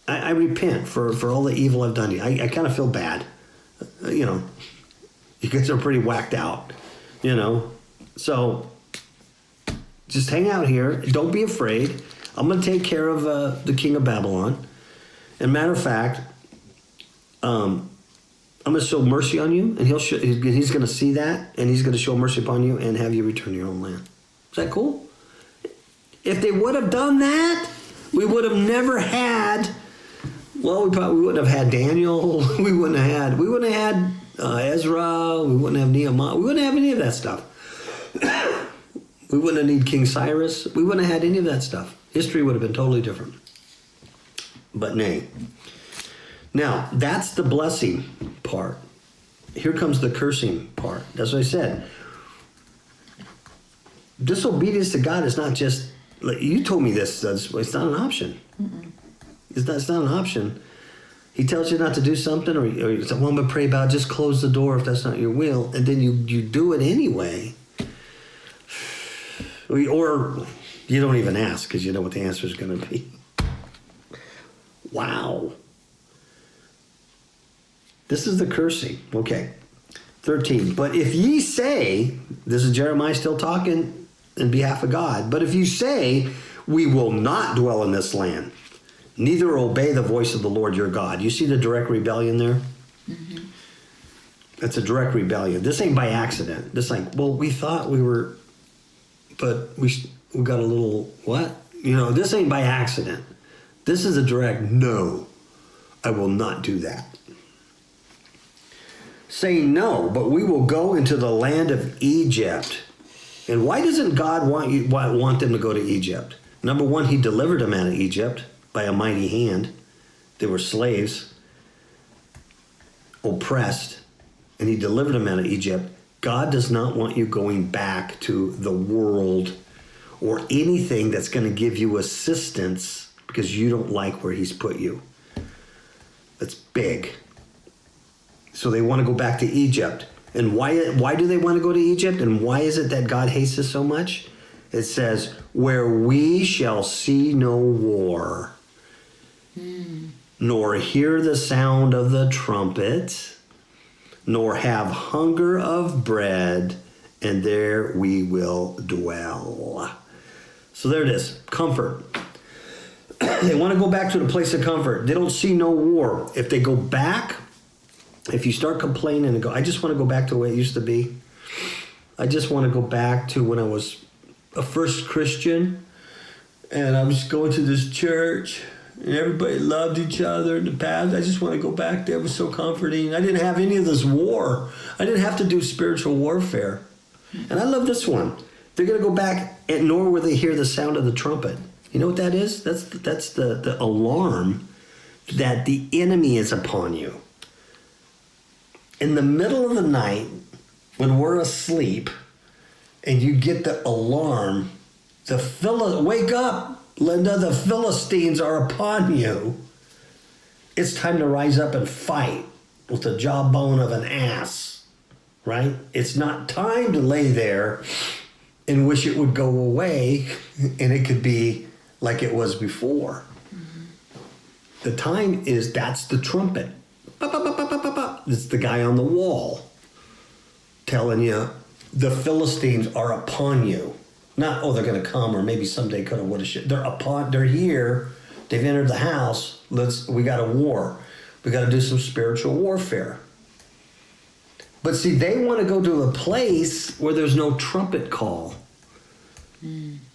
I repent for all the evil I've done to you. I kind of feel bad. You know, you guys are pretty whacked out, you know. So just hang out here. Don't be afraid. I'm going to take care of the king of Babylon. And matter of fact, I'm going to show mercy on you, and he's going to see that, and he's going to show mercy upon you and have you return to your own land. Is that cool? If they would have done that, we would have never had, well, we probably wouldn't have had Daniel. We wouldn't have had Ezra. We wouldn't have Nehemiah. We wouldn't have any of that stuff. We wouldn't have needed King Cyrus. We wouldn't have had any of that stuff. History would have been totally different. But nay. Now, that's the blessing part. Here comes the cursing part. That's what I said. Disobedience to God is not just, like, you told me this, it's not an option. It's not an option. He tells you not to do something, or you say, well, I'm going to pray about it, just close the door if that's not your will, and then you do it anyway. Or you don't even ask because you know what the answer is going to be. Wow. This is the cursing. Okay. 13. But if ye say, this is Jeremiah still talking in behalf of God, but if you say, we will not dwell in this land, neither obey the voice of the Lord your God. You see the direct rebellion there? Mm-hmm. That's a direct rebellion. This ain't by accident. This like, well, we thought we were, but we got a little, what? You know, this ain't by accident. This is a direct, no, I will not do that. Saying no, but we will go into the land of Egypt. And why doesn't God want them to go to Egypt? Number one, he delivered them out of Egypt by a mighty hand. They were slaves, oppressed, and he delivered them out of Egypt. God does not want you going back to the world or anything that's going to give you assistance because you don't like where he's put you. That's big. So they want to go back to Egypt. And why do they want to go to Egypt? And why is it that God hates us so much? It says, where we shall see no war, nor hear the sound of the trumpet, nor have hunger of bread, and there we will dwell. So there it is, comfort. They want to go back to the place of comfort. They don't see no war. If they go back, if you start complaining and go, I just want to go back to the way it used to be. I just want to go back to when I was a first Christian and I was going to this church and everybody loved each other in the past. I just want to go back there. It was so comforting. I didn't have any of this war. I didn't have to do spiritual warfare. And I love this one. They're going to go back, and nor will they hear the sound of the trumpet. You know what that is? That's the alarm that the enemy is upon you. In the middle of the night, when we're asleep, and you get the alarm, wake up, Linda, the Philistines are upon you. It's time to rise up and fight with the jawbone of an ass, right? It's not time to lay there and wish it would go away and it could be like it was before. Mm-hmm. The time is, that's the trumpet. It's the guy on the wall telling you the Philistines are upon you. Not, oh, they're going to come, or maybe someday could have, would have, shit. They're here. They've entered the house. We got a war. We got to do some spiritual warfare. But see, they want to go to a place where there's no trumpet call.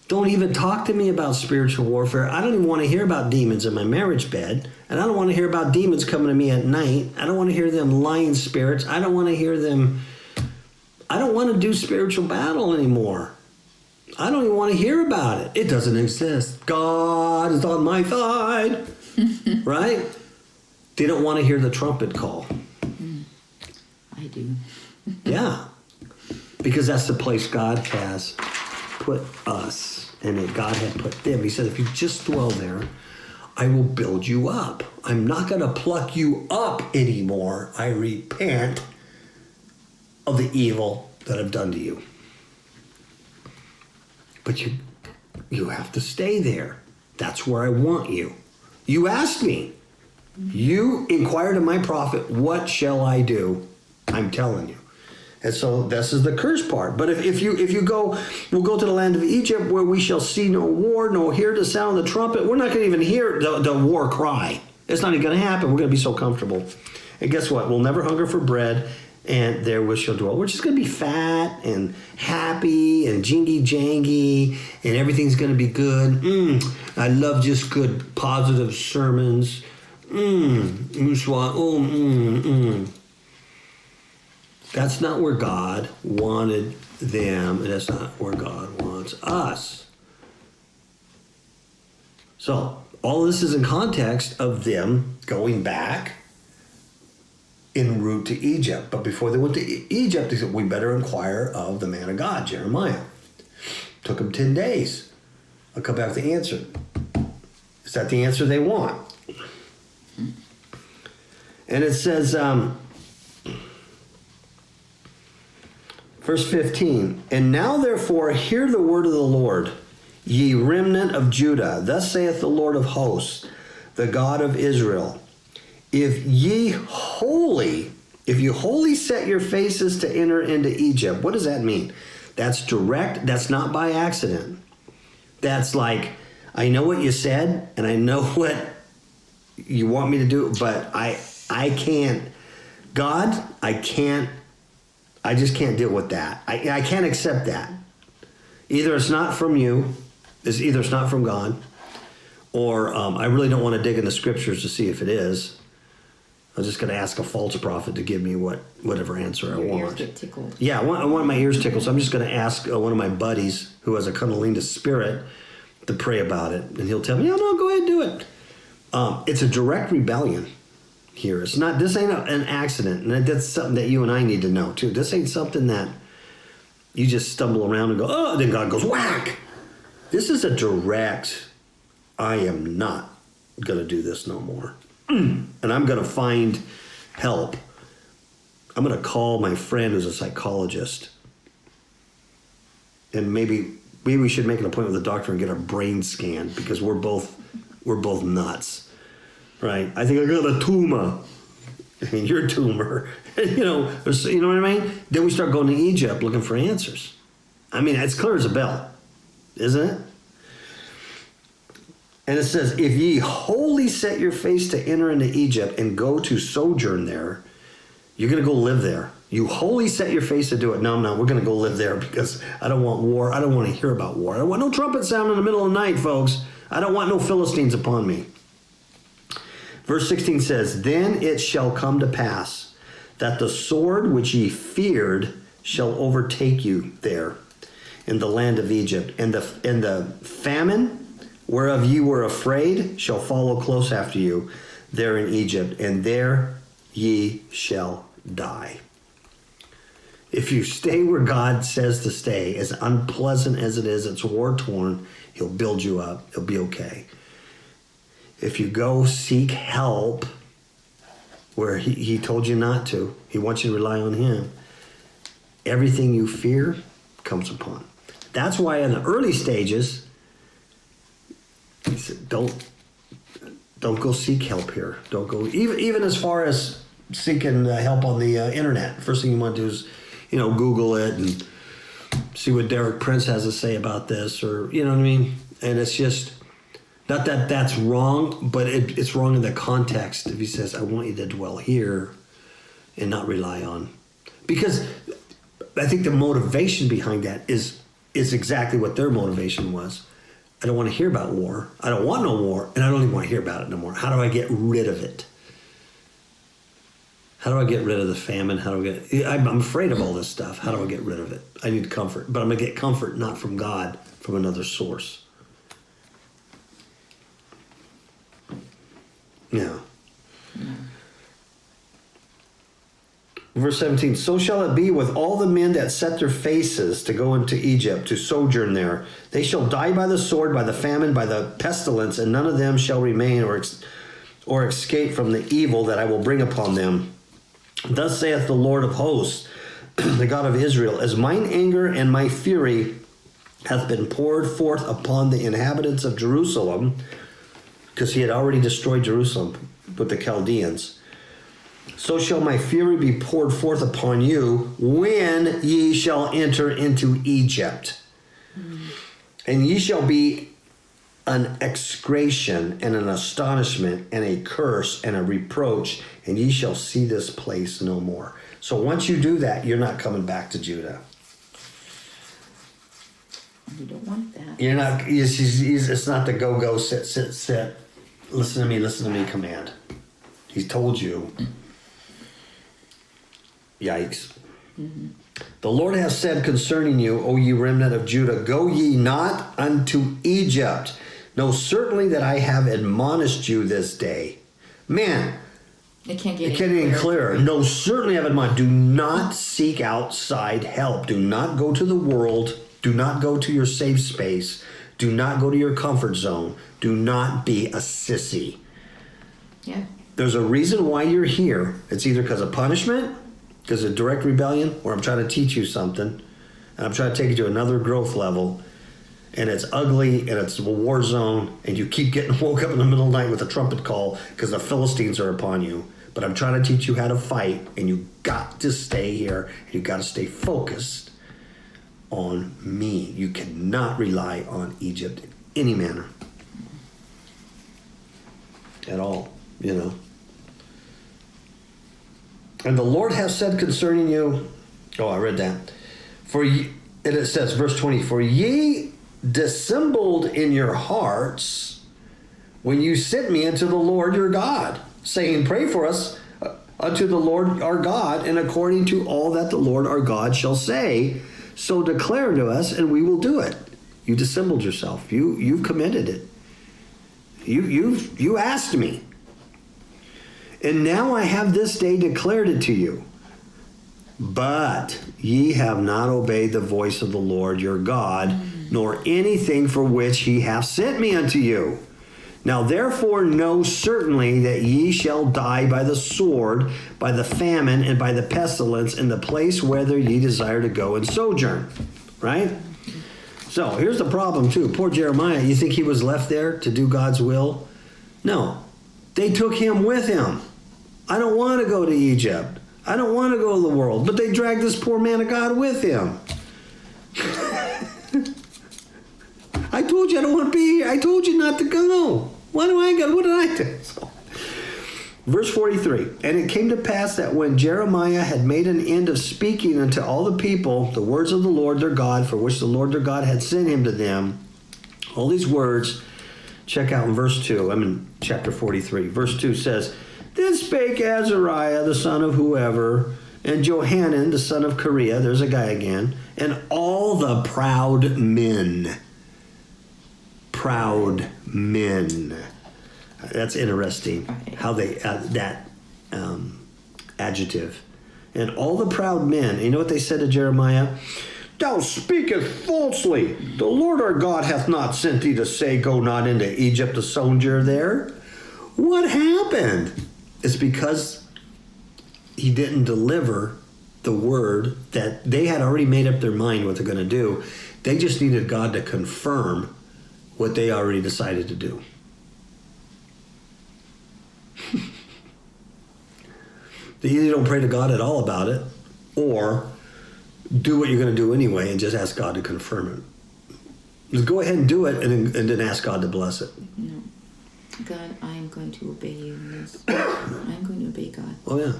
Don't even talk to me about spiritual warfare. I don't even want to hear about demons in my marriage bed. And I don't want to hear about demons coming to me at night. I don't want to hear them lying spirits. I don't want to hear them. I don't want to do spiritual battle anymore. I don't even want to hear about it. It doesn't exist. God is on my side. Right? They don't want to hear the trumpet call. I do. Yeah. Because that's the place God has put us. And that God had put them. He said, if you just dwell there, I will build you up. I'm not going to pluck you up anymore. I repent of the evil that I've done to you. But you You have to stay there. That's where I want you. You asked me. You inquired of my prophet, what shall I do? I'm telling you. And so this is the curse part. But if you go, we'll go to the land of Egypt where we shall see no war, nor hear the sound of the trumpet. We're not going to even hear the war cry. It's not even going to happen. We're going to be so comfortable. And guess what? We'll never hunger for bread, and there we shall dwell. We're just going to be fat and happy and jingy-jangy, and everything's going to be good. I love just good, positive sermons. That's not where God wanted them, and that's not where God wants us. So, all this is in context of them going back en route to Egypt. But before they went to Egypt, they said, we better inquire of the man of God, Jeremiah. Took them 10 days. I'll come back with the answer. Is that the answer they want? And it says, verse 15, and now therefore hear the word of the Lord, ye remnant of Judah. Thus saith the Lord of hosts, the God of Israel. If you wholly set your faces to enter into Egypt, what does that mean? That's direct. That's not by accident. That's like, I know what you said, and I know what you want me to do, but I can't. God, I just can't deal with that. I can't accept that. Either it's not from you, either it's not from God, or I really don't want to dig in the scriptures to see if it is. I'm just going to ask a false prophet to give me whatever answer I want. Your ears get tickled. Yeah, I want my ears tickled, so I'm just going to ask one of my buddies who has a Kundalini spirit to pray about it, and he'll tell me, "Oh no, go ahead and do it." It's a direct rebellion. Here, it's not. This ain't an accident, and that's something that you and I need to know too. This ain't something that you just stumble around and go, oh, then God goes whack. This is a direct. I am not gonna do this no more, and I'm gonna find help. I'm gonna call my friend who's a psychologist, and maybe we should make an appointment with the doctor and get our brain scanned because we're both nuts. Right, I think I got a tumor. I mean, your tumor. you know what I mean? Then we start going to Egypt looking for answers. I mean, it's clear as a bell, isn't it? And it says, if ye wholly set your face to enter into Egypt and go to sojourn there, you're going to go live there. You wholly set your face to do it. No, we're going to go live there because I don't want war. I don't want to hear about war. I don't want no trumpet sound in the middle of the night, folks. I don't want no Philistines upon me. Verse 16 says, then it shall come to pass that the sword which ye feared shall overtake you there in the land of Egypt, and the famine whereof ye were afraid shall follow close after you there in Egypt, and there ye shall die. If you stay where God says to stay, as unpleasant as it is, it's war-torn, he'll build you up. It'll be okay. If you go seek help where he told you not to, he wants you to rely on him, everything you fear comes upon. That's why in the early stages, he said, don't go seek help here. Don't go, even as far as seeking help on the internet. First thing you want to do is, Google it and see what Derek Prince has to say about this, or, you know what I mean? And it's just, not that that's wrong, but it's wrong in the context. If he says, I want you to dwell here and not rely on. Because I think the motivation behind that is exactly what their motivation was. I don't want to hear about war. I don't want no war, and I don't even want to hear about it no more. How do I get rid of it? How do I get rid of the famine? I'm afraid of all this stuff. How do I get rid of it? I need comfort, but I'm going to get comfort not from God, from another source. Yeah. Verse 17, so shall it be with all the men that set their faces to go into Egypt, to sojourn there. They shall die by the sword, by the famine, by the pestilence, and none of them shall remain or escape from the evil that I will bring upon them. Thus saith the Lord of hosts, the God of Israel, as mine anger and my fury hath been poured forth upon the inhabitants of Jerusalem, because he had already destroyed Jerusalem with the Chaldeans. So shall my fury be poured forth upon you when ye shall enter into Egypt. And ye shall be an execration and an astonishment and a curse and a reproach, and ye shall see this place no more. So once you do that, you're not coming back to Judah. You don't want that. You're not. It's not the go, sit, listen to me command. He's told you. Yikes. Mm-hmm. The Lord hath said concerning you, O ye remnant of Judah, go ye not unto Egypt. Know certainly that I have admonished you this day. Man, it can't get any clearer. No, certainly I have admonished. Do not seek outside help. Do not go to the world. Do not go to your safe space. Do not go to your comfort zone. Do not be a sissy. Yeah. There's a reason why you're here. It's either because of punishment, because of direct rebellion, or I'm trying to teach you something, and I'm trying to take you to another growth level, and it's ugly, and it's a war zone, and you keep getting woke up in the middle of the night with a trumpet call because the Philistines are upon you. But I'm trying to teach you how to fight, and you got to stay here, and you got to stay focused on me. You cannot rely on Egypt in any manner. At all, you know. And the Lord hath said concerning you, I read that. And it says, verse 20, for ye dissembled in your hearts when you sent me unto the Lord your God, saying, pray for us unto the Lord our God, and according to all that the Lord our God shall say, so declare to us, and we will do it. You dissembled yourself. You've committed it. You asked me. And now I have this day declared it to you. But ye have not obeyed the voice of the Lord your God, nor anything for which he hath sent me unto you. Now therefore know certainly that ye shall die by the sword, by the famine, and by the pestilence in the place whither ye desire to go and sojourn. Right? So here's the problem too. Poor Jeremiah, you think he was left there to do God's will? No. They took him with him. I don't want to go to Egypt. I don't want to go to the world. But they dragged this poor man of God with him. I told you I don't want to be here. I told you not to go. Why do I go? What did I do? So, verse 43, and it came to pass that when Jeremiah had made an end of speaking unto all the people the words of the Lord their God, for which the Lord their God had sent him to them, all these words, check out in verse 2, I'm in chapter 43. Verse 2 says, then spake Azariah, the son of whoever, and Johanan, the son of Kareah, there's a guy again, and all the proud men. Proud men. That's interesting, how they, that adjective. And all the proud men, you know what they said to Jeremiah? Thou speakest falsely. The Lord our God hath not sent thee to say, go not into Egypt to sojourn there. What happened? It's because he didn't deliver the word that they had already made up their mind what they're going to do. They just needed God to confirm what they already decided to do. They either don't pray to God at all about it, or do what you're going to do anyway and just ask God to confirm it. Just go ahead and do it and then ask God to bless it. No. God, I am going to obey you in this. I'm going to obey God. Oh, yeah.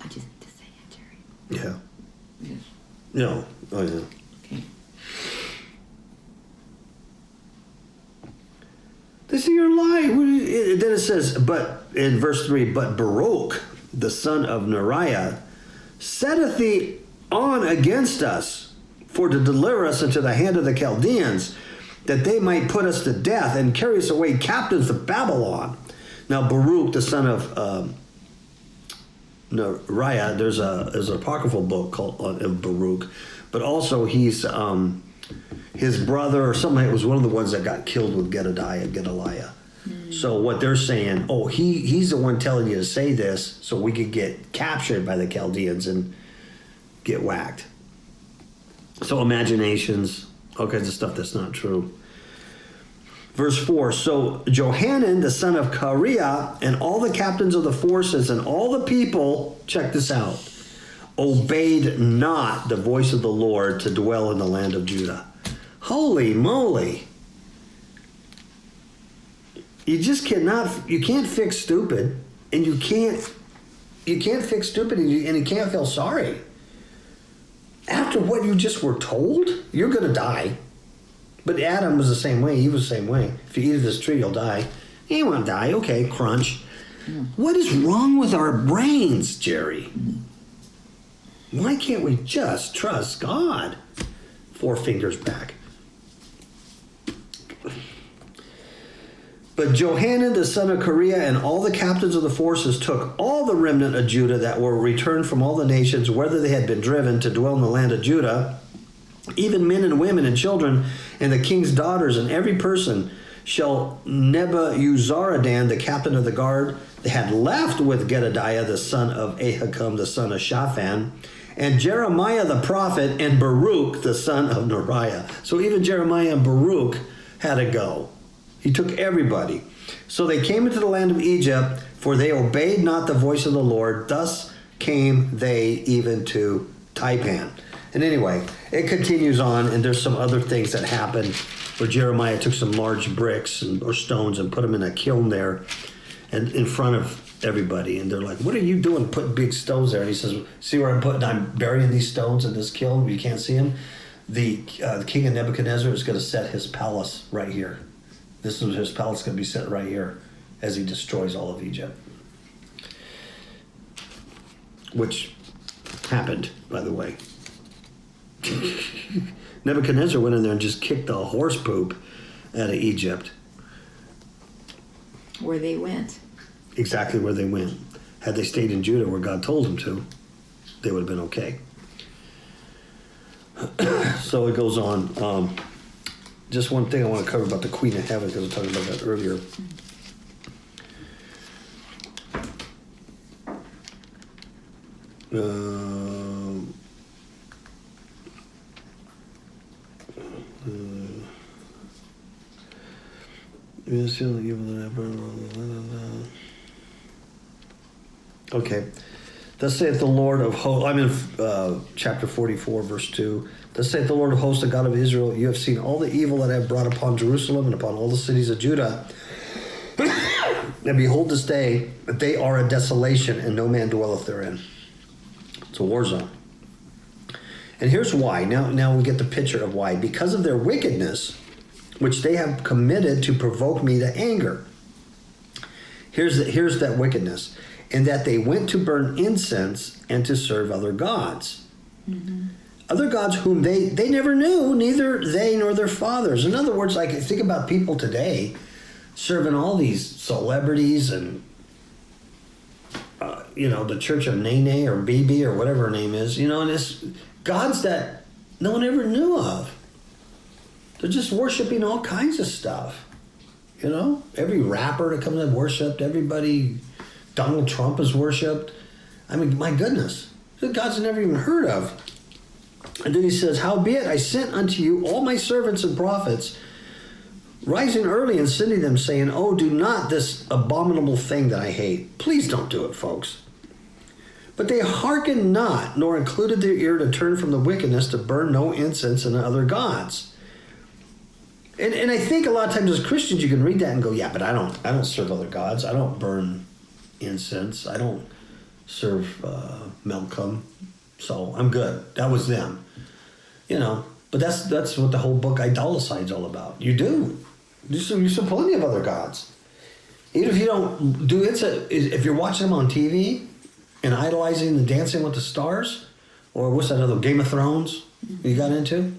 I just have to say it, Jerry. Yeah. Yes. No. Oh, yeah. Okay. This is your lie. Then it says, but in verse 3, but Baruch, the son of Neriah, setteth thee on against us, for to deliver us into the hand of the Chaldeans, that they might put us to death and carry us away captives to Babylon. Now Baruch, the son of Neriah, there's an apocryphal book called of Baruch, but also he's his brother or something. It was one of the ones that got killed with Gedaliah. So what they're saying, he's the one telling you to say this so we could get captured by the Chaldeans and get whacked. So imaginations, all kinds of stuff that's not true. Verse 4, so Johanan, the son of Kareah, and all the captains of the forces and all the people, check this out, obeyed not the voice of the Lord to dwell in the land of Judah. Holy moly. You just you can't fix stupid, and you can't fix stupid, and you can't feel sorry. After what you just were told, you're going to die. But Adam was the same way. He was the same way. If you eat of this tree, you'll die. You want to die. Okay, crunch. What is wrong with our brains, Jerry? Why can't we just trust God? 4 fingers back. But Johanan, the son of Kareah, and all the captains of the forces took all the remnant of Judah that were returned from all the nations, whether they had been driven to dwell in the land of Judah, even men and women and children, and the king's daughters, and every person shall Nebuzaradan, the captain of the guard, that had left with Gedaliah, the son of Ahikam, the son of Shaphan, and Jeremiah the prophet, and Baruch, the son of Neriah. So even Jeremiah and Baruch had to go. He took everybody. So they came into the land of Egypt, for they obeyed not the voice of the Lord. Thus came they even to Taipan. And anyway, it continues on, and there's some other things that happened where Jeremiah took some large bricks or stones and put them in a kiln there and in front of everybody. And they're like, what are you doing putting big stones there? And he says, see where I'm burying these stones in this kiln? You can't see them? The king of Nebuchadnezzar is going to set his palace right here. This is his palace going to be set right here as he destroys all of Egypt. Which happened, by the way. Nebuchadnezzar went in there and just kicked the horse poop out of Egypt. Where they went. Exactly where they went. Had they stayed in Judah where God told them to, they would have been okay. So it goes on. Just one thing I want to cover about the Queen of Heaven, because I was talking about that earlier. Okay. Thus saith the Lord of hosts. I'm in chapter 44, verse 2. Thus saith the Lord of hosts, the God of Israel, you have seen all the evil that I have brought upon Jerusalem and upon all the cities of Judah. And behold, this day, they are a desolation, and no man dwelleth therein. It's a war zone. And here's why. Now we get the picture of why. Because of their wickedness, which they have committed to provoke me to anger. Here's that wickedness. In that they went to burn incense and to serve other gods. Mm-hmm. Other gods whom they never knew, neither they nor their fathers. In other words, like think about people today serving all these celebrities and, the Church of Nene or BB or whatever her name is, and it's gods that no one ever knew of. They're just worshiping all kinds of stuff. Every rapper that comes in worshipped, everybody, Donald Trump is worshipped. I mean, my goodness, the gods I never even heard of. And then he says, howbeit I sent unto you all my servants and prophets, rising early and sending them, saying, oh, do not this abominable thing that I hate. Please don't do it, folks. But they hearkened not, nor included their ear to turn from the wickedness to burn no incense and other gods. And I think a lot of times as Christians you can read that and go, yeah, but I don't serve other gods. I don't burn incense. I don't serve Malcolm. So I'm good. That was them. But that's what the whole book Idolatry is all about. You do. You serve plenty of other gods. Even if you don't do it, if you're watching them on TV and idolizing and dancing with the stars, or what's that other Game of Thrones you got into?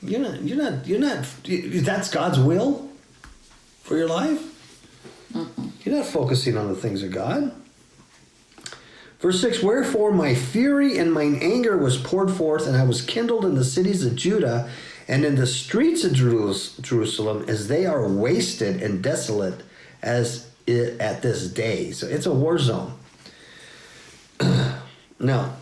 You're not. That's God's will for your life. You're not focusing on the things of God. Verse 6, wherefore my fury and mine anger was poured forth, and I was kindled in the cities of Judah and in the streets of Jerusalem, as they are wasted and desolate as at this day. So it's a war zone. Now,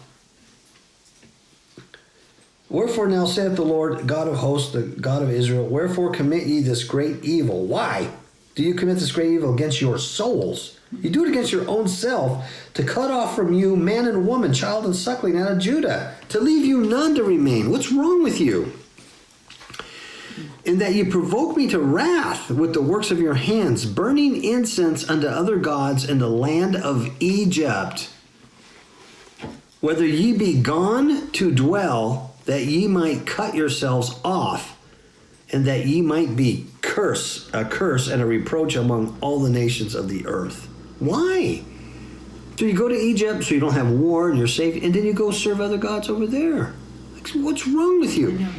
Wherefore now saith the Lord God of hosts, the God of Israel, wherefore commit ye this great evil? Why do you commit this great evil against your souls? You do it against your own self, to cut off from you man and woman, child and suckling out of Judah, to leave you none to remain. What's wrong with you? In that you provoke me to wrath with the works of your hands, burning incense unto other gods in the land of Egypt. Whether ye be gone to dwell, that ye might cut yourselves off, and that ye might be a curse and a reproach among all the nations of the earth. Why? So you go to Egypt so you don't have war and you're safe, and then you go serve other gods over there. Like, what's wrong with you? I know.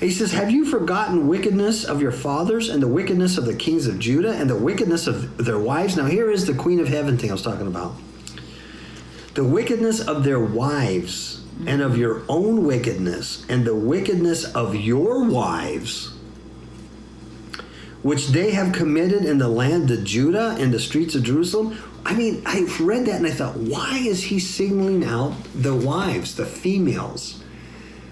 He says, have you forgotten wickedness of your fathers and the wickedness of the kings of Judah and the wickedness of their wives? Now here is the Queen of Heaven thing I was talking about. The wickedness of their wives and of your own wickedness and the wickedness of your wives, which they have committed in the land of Judah and the streets of Jerusalem. I mean, I read that and I thought, why is he singling out the wives, the females?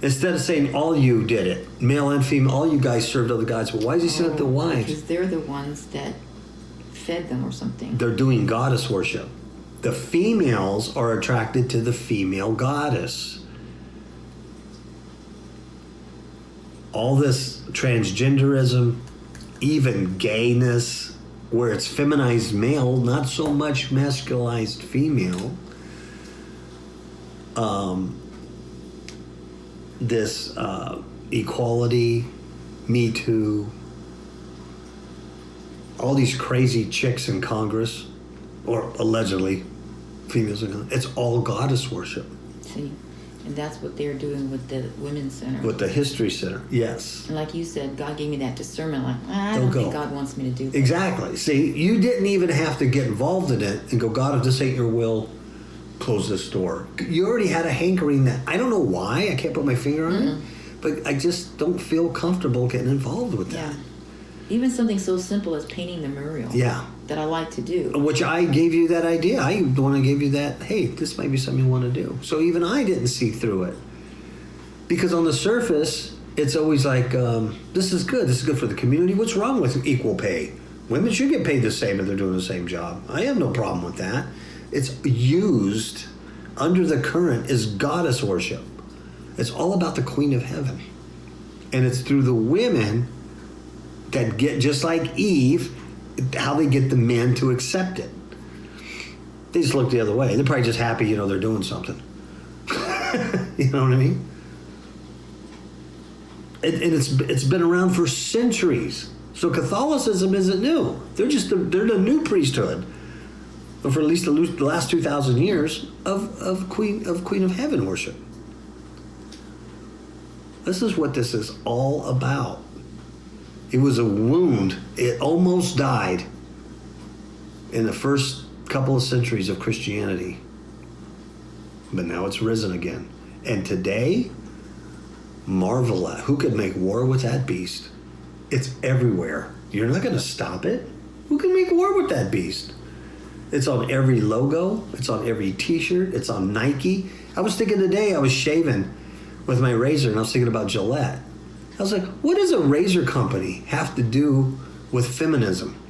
Instead of saying all you did it, male and female, all you guys served other gods. But why is he saying the wives? Because they're the ones that fed them or something. They're doing goddess worship. The females are attracted to the female goddess. All this transgenderism, even gayness, where it's feminized male, not so much masculized female. This equality, Me Too, all these crazy chicks in Congress, or allegedly females in Congress, it's all goddess worship. See, and that's what they're doing with the Women's Center. With the History Center, yes. And like you said, God gave me that discernment. Like, I Don't don't go. think God wants me to do that. Exactly. See, you didn't even have to get involved in it and go, God, if this ain't your will, close this door. You already had a hankering that, I don't know why, I can't put my finger on it, but I just don't feel comfortable getting involved with that. Yeah. Even something so simple as painting the mural. Yeah. That I like to do. Which I gave you that idea. I the one I gave you that, hey, this might be something you want to do. So even I didn't see through it. Because on the surface, it's always like, this is good. This is good for the community. What's wrong with equal pay? Women should get paid the same if they're doing the same job. I have no problem with that. It's used under the current as goddess worship. It's all about the Queen of Heaven. And it's through the women that get, just like Eve, how they get the men to accept it. They just look the other way. They're probably just happy, they're doing something. You know what I mean? And it's been around for centuries. So Catholicism isn't new. They're the new priesthood, but for at least the last 2,000 years of Queen of Heaven worship. This is what this is all about. It was a wound. It almost died in the first couple of centuries of Christianity. But now it's risen again. And today, marvel at who could make war with that beast. It's everywhere. You're not going to stop it. Who can make war with that beast? It's on every logo. It's on every t-shirt. It's on Nike. I was thinking today, I was shaving with my razor and I was thinking about Gillette. I was like, what does a razor company have to do with feminism?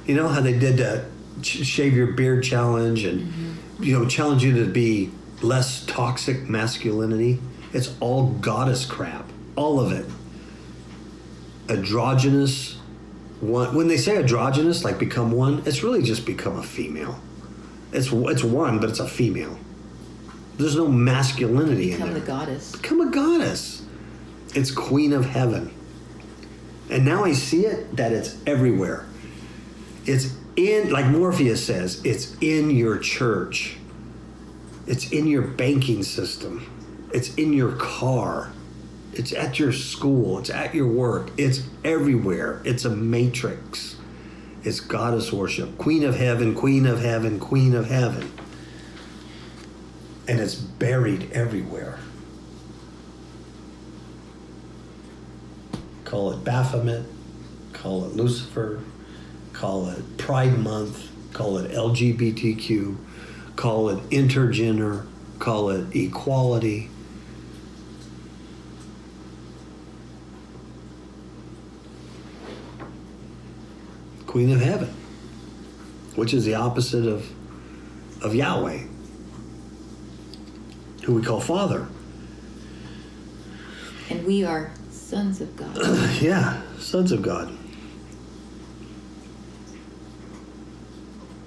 You know how they did the shave your beard challenge and, challenge you to be less toxic masculinity? It's all goddess crap. All of it. Androgynous. When they say androgynous, like become one, it's really just become a female. It's one, but it's a female. There's no masculinity in there. Become the goddess. Become a goddess. It's Queen of Heaven. And now I see it, that it's everywhere. It's in, like Morpheus says, it's in your church. It's in your banking system. It's in your car. It's at your school. It's at your work. It's everywhere. It's a matrix. It's goddess worship. Queen of Heaven, Queen of Heaven, Queen of Heaven. And it's buried everywhere. Call it Baphomet, call it Lucifer, call it Pride Month, call it LGBTQ, call it intergender, call it equality. Queen of Heaven, which is the opposite of Yahweh, who we call Father. And we are sons of God. Yeah, sons of God.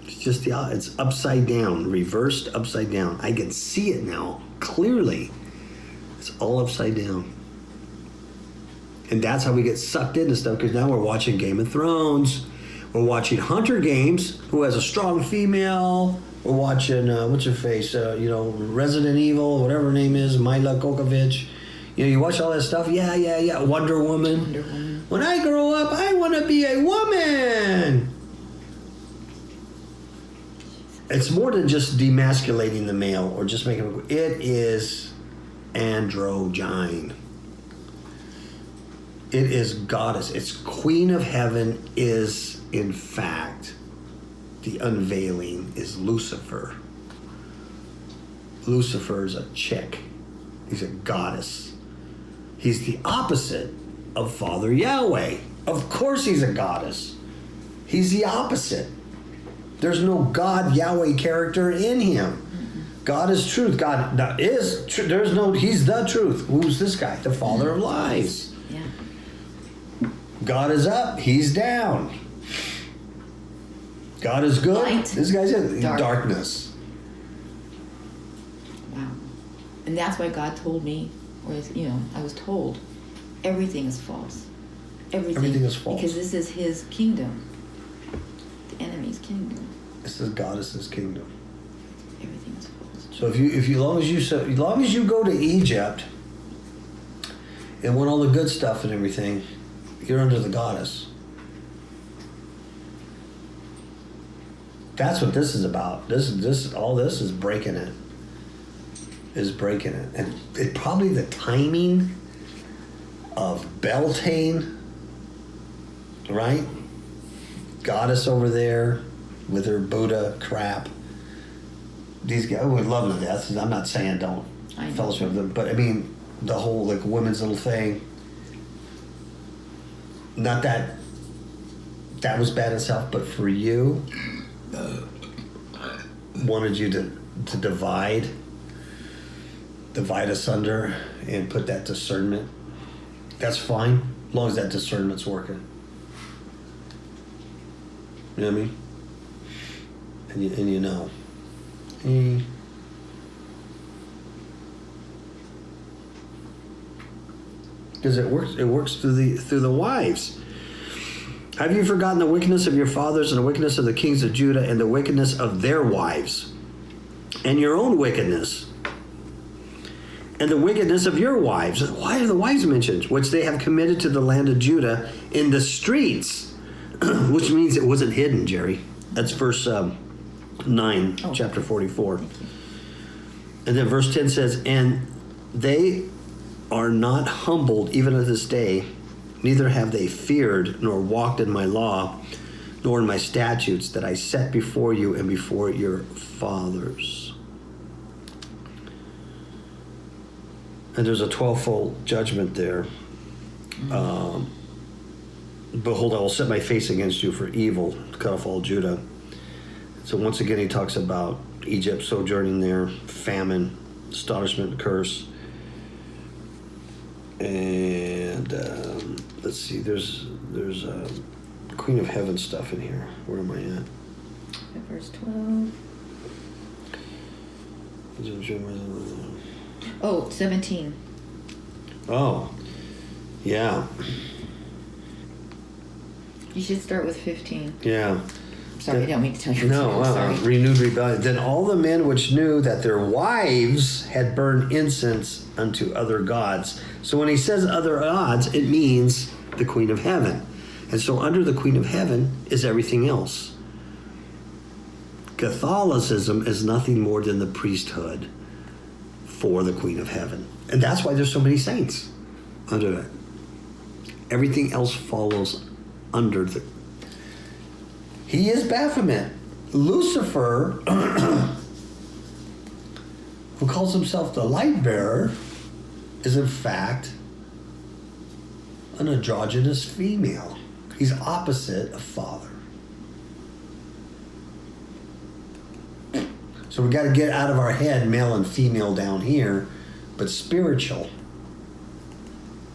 It's just it's upside down, reversed upside down. I can see it now clearly. It's all upside down. And that's how we get sucked into stuff, because now we're watching Game of Thrones. We're watching Hunter Games, who has a strong female. We're watching, what's her face, Resident Evil, whatever her name is, Mila Kokovic. You watch all that stuff? Yeah. Wonder Woman. When I grow up, I want to be a woman. It's more than just demasculating the male or just making him. It is androgyne. It is goddess. It's Queen of Heaven is, in fact, the unveiling is Lucifer. Lucifer is a chick. He's a goddess. He's the opposite of Father Yahweh. Of course he's a goddess. He's the opposite. There's no God Yahweh character in him. God is truth. God is truth. He's the truth. Who's this guy? The father of lies. Yeah. God is up. He's down. God is good. Light. This guy's in darkness. Wow. And that's why God told me, I was told, everything is false. Everything is false. Because this is his kingdom. The enemy's kingdom. This is goddess's kingdom. Everything is false. So as long as you go to Egypt and want all the good stuff and everything, you're under the goddess. That's what this is about. All this is breaking it. And it probably the timing of Beltane, right? Goddess over there with her Buddha crap. These guys would love them to death. I'm not saying don't fellowship with them, but I mean the whole women's little thing. Not that was bad itself, but for you, wanted you to divide asunder and put that discernment. That's fine, as long as that discernment's working. You know what I mean? And you know. Because it works through the wives. Have you forgotten the wickedness of your fathers and the wickedness of the kings of Judah and the wickedness of their wives and your own wickedness and the wickedness of your wives? Why are the wives mentioned? Which they have committed to the land of Judah in the streets, which means it wasn't hidden, Jerry. That's verse 9, chapter 44. And then verse 10 says, and they are not humbled even to this day, neither have they feared nor walked in my law, nor in my statutes that I set before you and before your fathers. And there's a 12-fold judgment there. Behold, I will set my face against you for evil, to cut off all Judah. So once again, he talks about Egypt sojourning there, famine, astonishment, curse. And let's see, there's Queen of Heaven stuff in here. Where am I at? At verse 12. 17. Oh, yeah. You should start with 15. Yeah. Sorry, I don't mean to tell you. No, Sorry. renewed rebellion. Then all the men which knew that their wives had burned incense unto other gods. So when he says other gods, it means the Queen of Heaven. And so under the Queen of Heaven is everything else. Catholicism is nothing more than the priesthood for the Queen of Heaven. And that's why there's so many saints under that. Everything else follows under the... He is Baphomet. Lucifer, who calls himself the light bearer, is in fact an androgynous female. He's opposite of Father. So we got to get out of our head male and female down here, but spiritual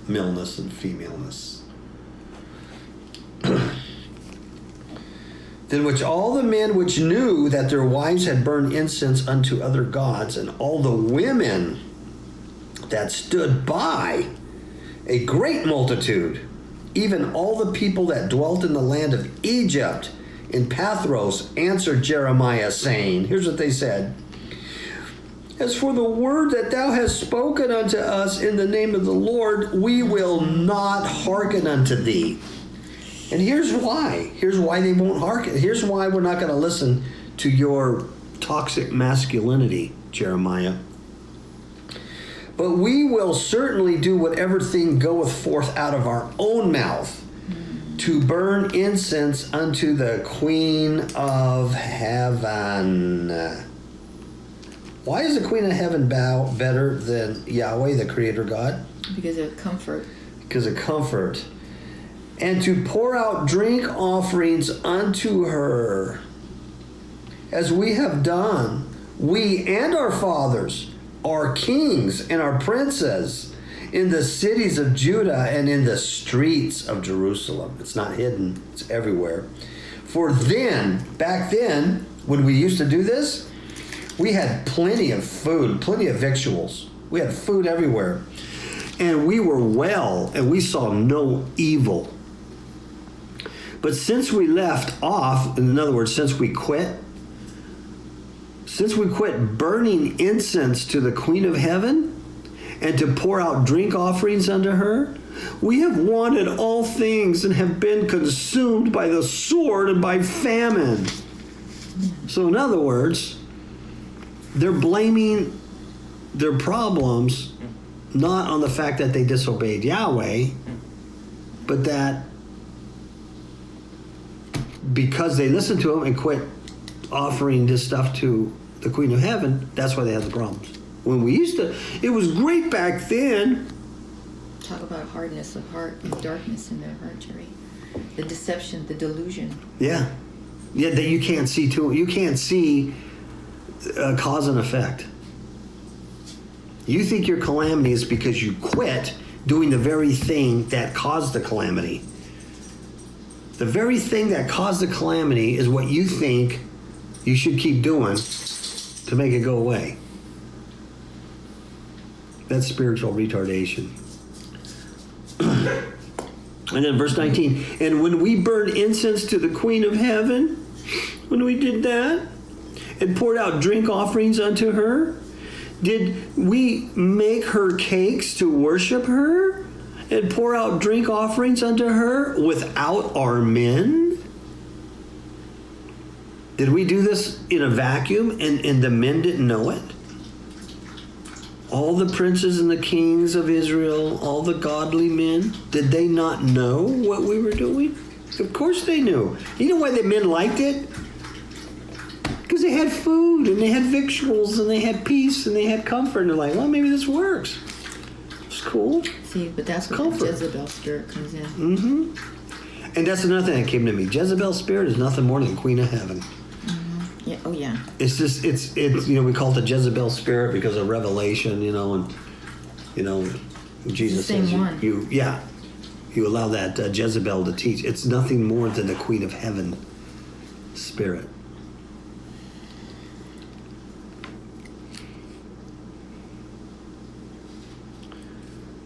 maleness and femaleness. Then which all the men which knew that their wives had burned incense unto other gods, and all the women that stood by, a great multitude, even all the people that dwelt in the land of Egypt, in Pathros, answered Jeremiah, saying, here's what they said: As for the word that thou hast spoken unto us in the name of the Lord, we will not hearken unto thee. And here's why. Here's why they won't hearken. Here's why we're not going to listen to your toxic masculinity, Jeremiah. But we will certainly do whatever thing goeth forth out of our own mouth, to burn incense unto the Queen of Heaven. Why is the Queen of Heaven better than Yahweh, the Creator God? Because of comfort. Because of comfort. And to pour out drink offerings unto her, as we have done, we and our fathers, our kings and our princes, in the cities of Judah and in the streets of Jerusalem. It's not hidden, it's everywhere. For then, back then, when we used to do this, we had plenty of food, plenty of victuals. We had food everywhere. And we were well, and we saw no evil. But since we left off, in other words, since we quit burning incense to the Queen of Heaven and to pour out drink offerings unto her, we have wanted all things and have been consumed by the sword and by famine. So in other words, they're blaming their problems not on the fact that they disobeyed Yahweh, but that because they listened to him and quit offering this stuff to the Queen of Heaven, that's why they had the problems. When we used to, it was great back then. Talk about hardness of heart and darkness in their heart, Jerry. The deception, the delusion. Yeah. Yeah, that you can't see too. You can't see cause and effect. You think your calamity is because you quit doing the very thing that caused the calamity. The very thing that caused the calamity is what you think you should keep doing to make it go away. That's spiritual retardation. And then verse 19, and when we burned incense to the Queen of Heaven, when we did that, and poured out drink offerings unto her, did we make her cakes to worship her, and pour out drink offerings unto her without our men? Did we do this in a vacuum and the men didn't know it? All the princes and the kings of Israel, all the godly men, did they not know what we were doing? Of course they knew. You know why the men liked it? Because they had food and they had victuals and they had peace and they had comfort. And they're like, well, maybe this works. It's cool. See, but that's where Comfort. the Jezebel spirit comes in. Mm-hmm. And that's another thing that came to me. Jezebel's spirit is nothing more than Queen of Heaven. Yeah. Oh, yeah. It's just, it's we call it the Jezebel spirit because of Revelation, and, Jesus Same says one. you allow that Jezebel to teach. It's nothing more than the Queen of Heaven spirit.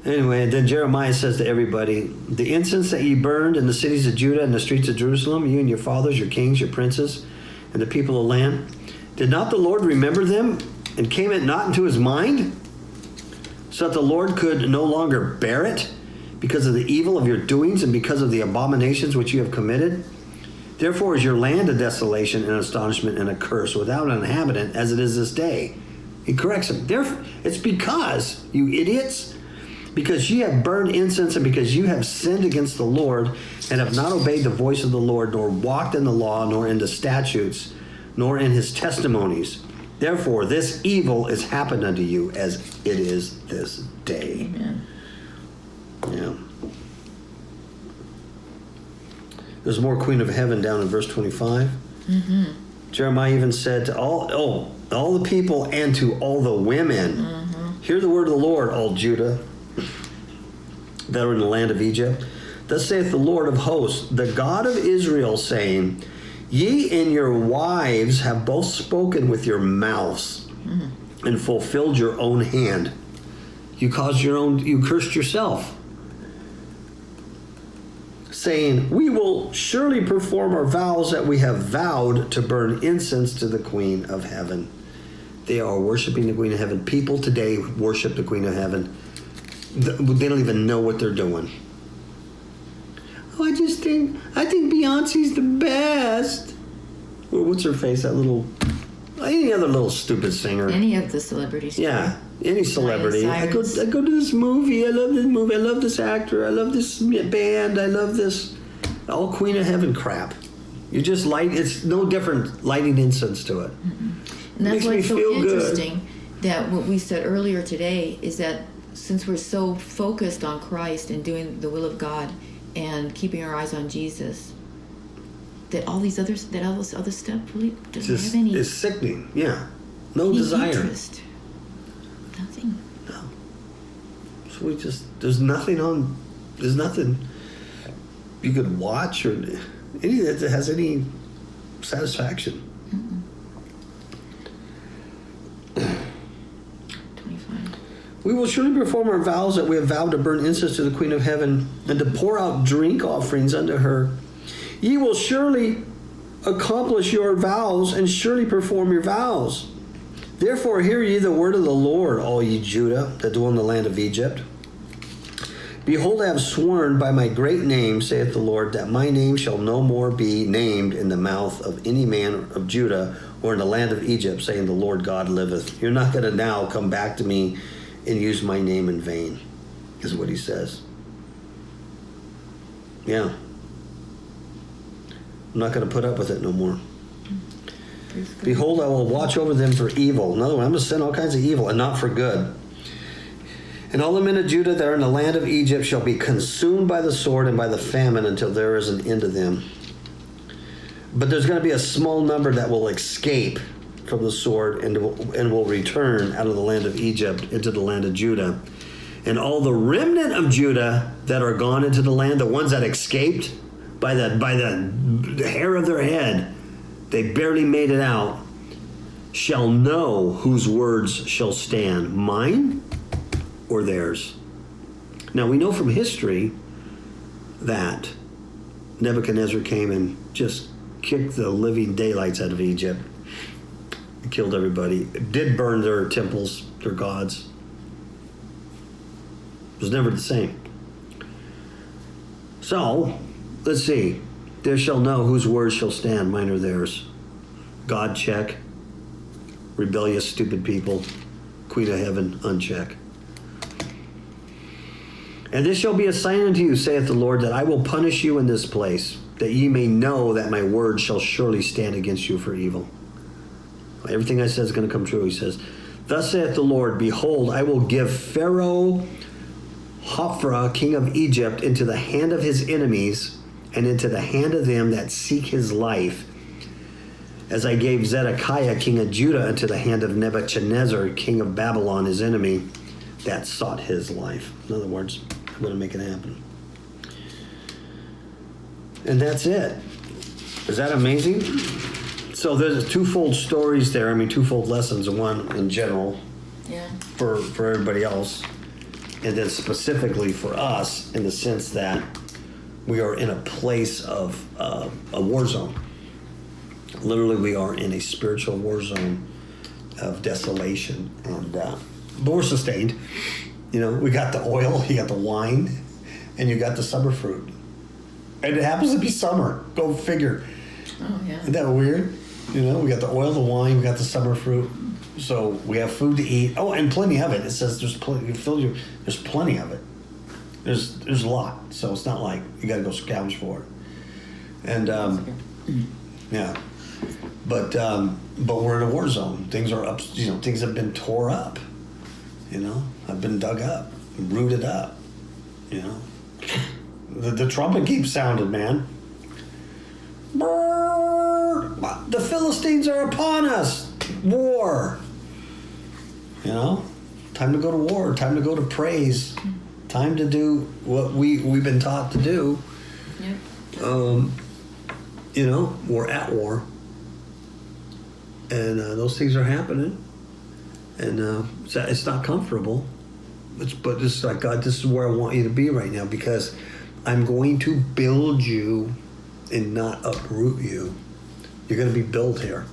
Anyway, then Jeremiah says to everybody, the incense that ye burned in the cities of Judah and the streets of Jerusalem, you and your fathers, your kings, your princes, and the people of the land, did not the Lord remember them, and came it not into his mind, so that the Lord could no longer bear it, because of the evil of your doings and because of the abominations which you have committed? Therefore is your land a desolation and astonishment and a curse, without an inhabitant, as it is this day. He corrects them. Therefore, it's because, you idiots, because ye have burned incense and because you have sinned against the Lord and have not obeyed the voice of the Lord, nor walked in the law, nor in the statutes, nor in his testimonies. Therefore, this evil is happened unto you as it is this day. Amen. Yeah. There's more Queen of Heaven down in verse 25. Mm-hmm. Jeremiah even said to all the people and to all the women, hear the word of the Lord, all Judah that are in the land of Egypt. Thus saith the Lord of hosts, the God of Israel, saying, ye and your wives have both spoken with your mouths and fulfilled your own hand. You cursed yourself, saying, we will surely perform our vows that we have vowed to burn incense to the Queen of Heaven. They are worshiping the Queen of Heaven. People today worship the Queen of Heaven. They don't even know what they're doing. Oh, I think Beyonce's the best. Or what's her face? Any other little stupid singer. Any of the celebrities. Yeah, any celebrity. I go Cyrus. to this movie. I love this movie. I love this actor. I love this band. I love this. All Queen of Heaven crap. You just it's no different lighting incense to it. And that's Makes why me it's so feel good. interesting that what we said earlier today is that since we're so focused on Christ and doing the will of God and keeping our eyes on Jesus, that all this other stuff really doesn't have any. It's sickening. Yeah, no any desire. interest. Nothing. No. So there's nothing you could watch or anything that has any satisfaction. 25. We will surely perform our vows that we have vowed to burn incense to the Queen of Heaven and to pour out drink offerings unto her. Ye will surely accomplish your vows and surely perform your vows. Therefore hear ye the word of the Lord, all ye Judah that dwell in the land of Egypt. Behold, I have sworn by my great name, saith the Lord, that my name shall no more be named in the mouth of any man of Judah or in the land of Egypt, saying, the Lord God liveth. You're not going to now come back to me and use my name in vain, is what he says. Yeah. I'm not going to put up with it no more. Behold, I will watch over them for evil. In other words, I'm going to send all kinds of evil and not for good. And all the men of Judah that are in the land of Egypt shall be consumed by the sword and by the famine until there is an end to them. But there's going to be a small number that will escape from the sword and will return out of the land of Egypt into the land of Judah. And all the remnant of Judah that are gone into the land, the ones that escaped by the hair of their head, they barely made it out, shall know whose words shall stand, mine or theirs. Now we know from history that Nebuchadnezzar came and just kicked the living daylights out of Egypt, killed everybody, did burn their temples, their gods. It was never the same. So, let's see. There shall know whose words shall stand, mine or theirs. God check. Rebellious, stupid people. Queen of Heaven, uncheck. And this shall be a sign unto you, saith the Lord, that I will punish you in this place, that ye may know that my word shall surely stand against you for evil. Everything I said is going to come true, he says. Thus saith the Lord, behold, I will give Pharaoh Hophra, king of Egypt, into the hand of his enemies, and into the hand of them that seek his life, as I gave Zedekiah, king of Judah, into the hand of Nebuchadnezzar, king of Babylon, his enemy, that sought his life. In other words, I'm going to make it happen. And that's it. Is that amazing? So there's twofold stories there. I mean, twofold lessons. One in general, Yeah. for everybody else, and then specifically for us, in the sense that we are in a place of a war zone. Literally, we are in a spiritual war zone of desolation, and but we're sustained. You know, we got the oil, you got the wine, and you got the summer fruit. And it happens to be summer. Go figure. Oh, yeah. Isn't that weird? You know, we got the oil, the wine, we got the summer fruit. So we have food to eat. Oh, and plenty of it. It says there's plenty. There's plenty of it. There's a lot. So it's not like you got to go scavenge for it. And yeah, but we're in a war zone. Things are up. You know, things have been tore up. You know, have been dug up, rooted up. You know, the trumpet keeps sounding, man. The Philistines are upon us. War. You know? Time to go to war. Time to go to praise. Time to do what we've been taught to do. Yep. You know, we're at war. And those things are happening. And it's not comfortable. But it's like, God, this is where I want you to be right now, because I'm going to build you and not uproot you. You're going to be built here.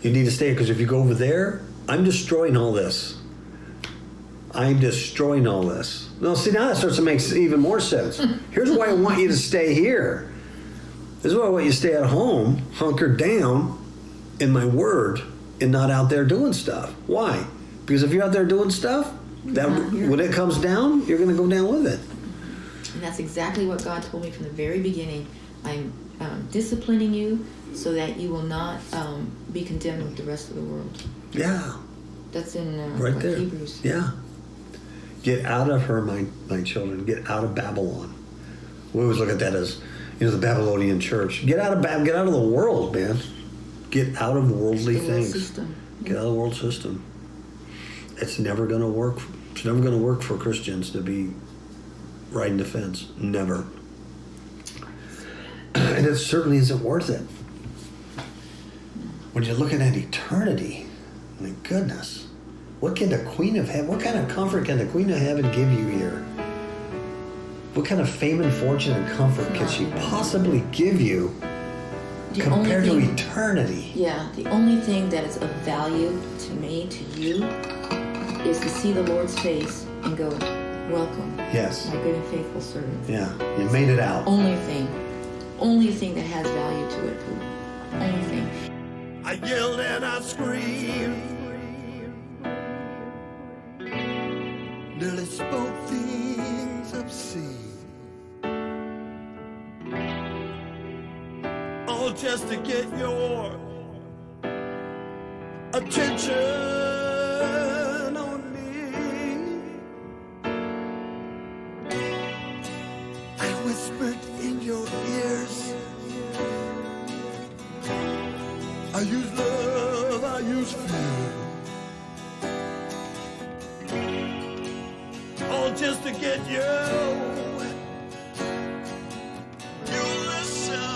You need to stay here, because if you go over there, I'm destroying all this. I'm destroying all this. No, see, now that starts to make even more sense. Here's why I want you to stay here. This is why I want you to stay at home, hunkered down in my word, and not out there doing stuff. Why? Because if you're out there doing stuff, that when it comes down, you're going to go down with it. And that's exactly what God told me from the very beginning. I'm disciplining you so that you will not be condemned with the rest of the world. Yeah. That's in right there. Hebrews. Yeah. Get out of her, my children. Get out of Babylon. We always look at that as, you know, the Babylonian church. Get out of the world, man. Get out of worldly things. System. Get out of the world system. It's never going to work. It's never going to work for Christians to be riding the fence. Never. And it certainly isn't worth it. When you're looking at eternity, my goodness, what can the Queen of Heaven, what kind of comfort can the Queen of Heaven give you here? What kind of fame and fortune and comfort can she possibly give you compared to eternity? Yeah, the only thing that is of value to me, to you, is to see the Lord's face and go, welcome. Yes. My good and faithful servant. Yeah, you made it out. Only thing that has value to it. Only thing. I yelled and I screamed, nearly spoke things obscene, all just to get your attention on me. I whispered in your ears, I use love, I use fear, all just to get you. You listen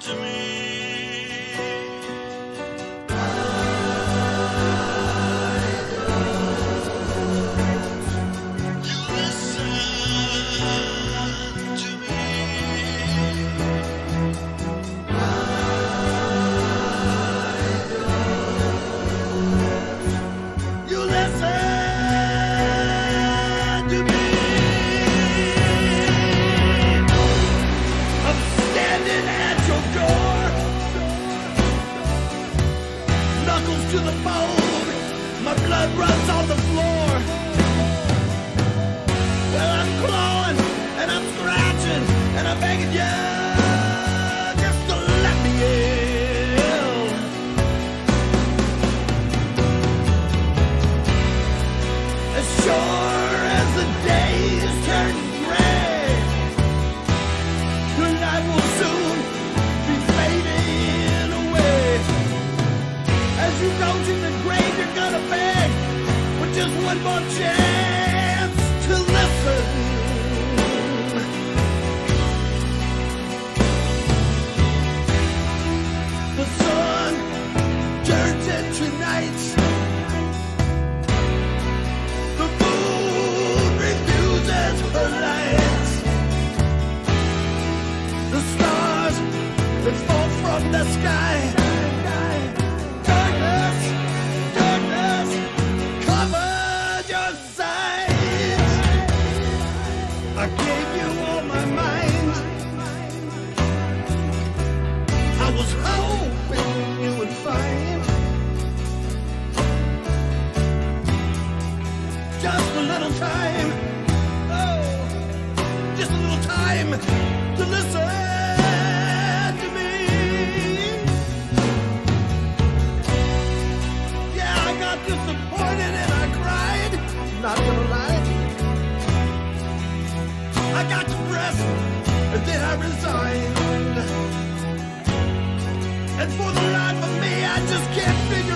to me. You listen to me. You listen to me. I'm standing at your door, knuckles to the bone, my blood runs on the floor. Well, I'm clawing and I'm scratching and I'm begging you just to let me in. As sure as the days turn gray, your light will soon be fading away. As you go to the grave, you're gonna beg for just one more chance to listen. The sun turns into night. The moon refuses her light. The stars that fall from the sky. Darkness, darkness, cover your sight. I gave you all my mind. I was hoping you would find just a little time, oh, just a little time to listen to me. Yeah, I got disappointed and I cried, not gonna lie. I got depressed and then I resigned. for the life of me, I just can't figure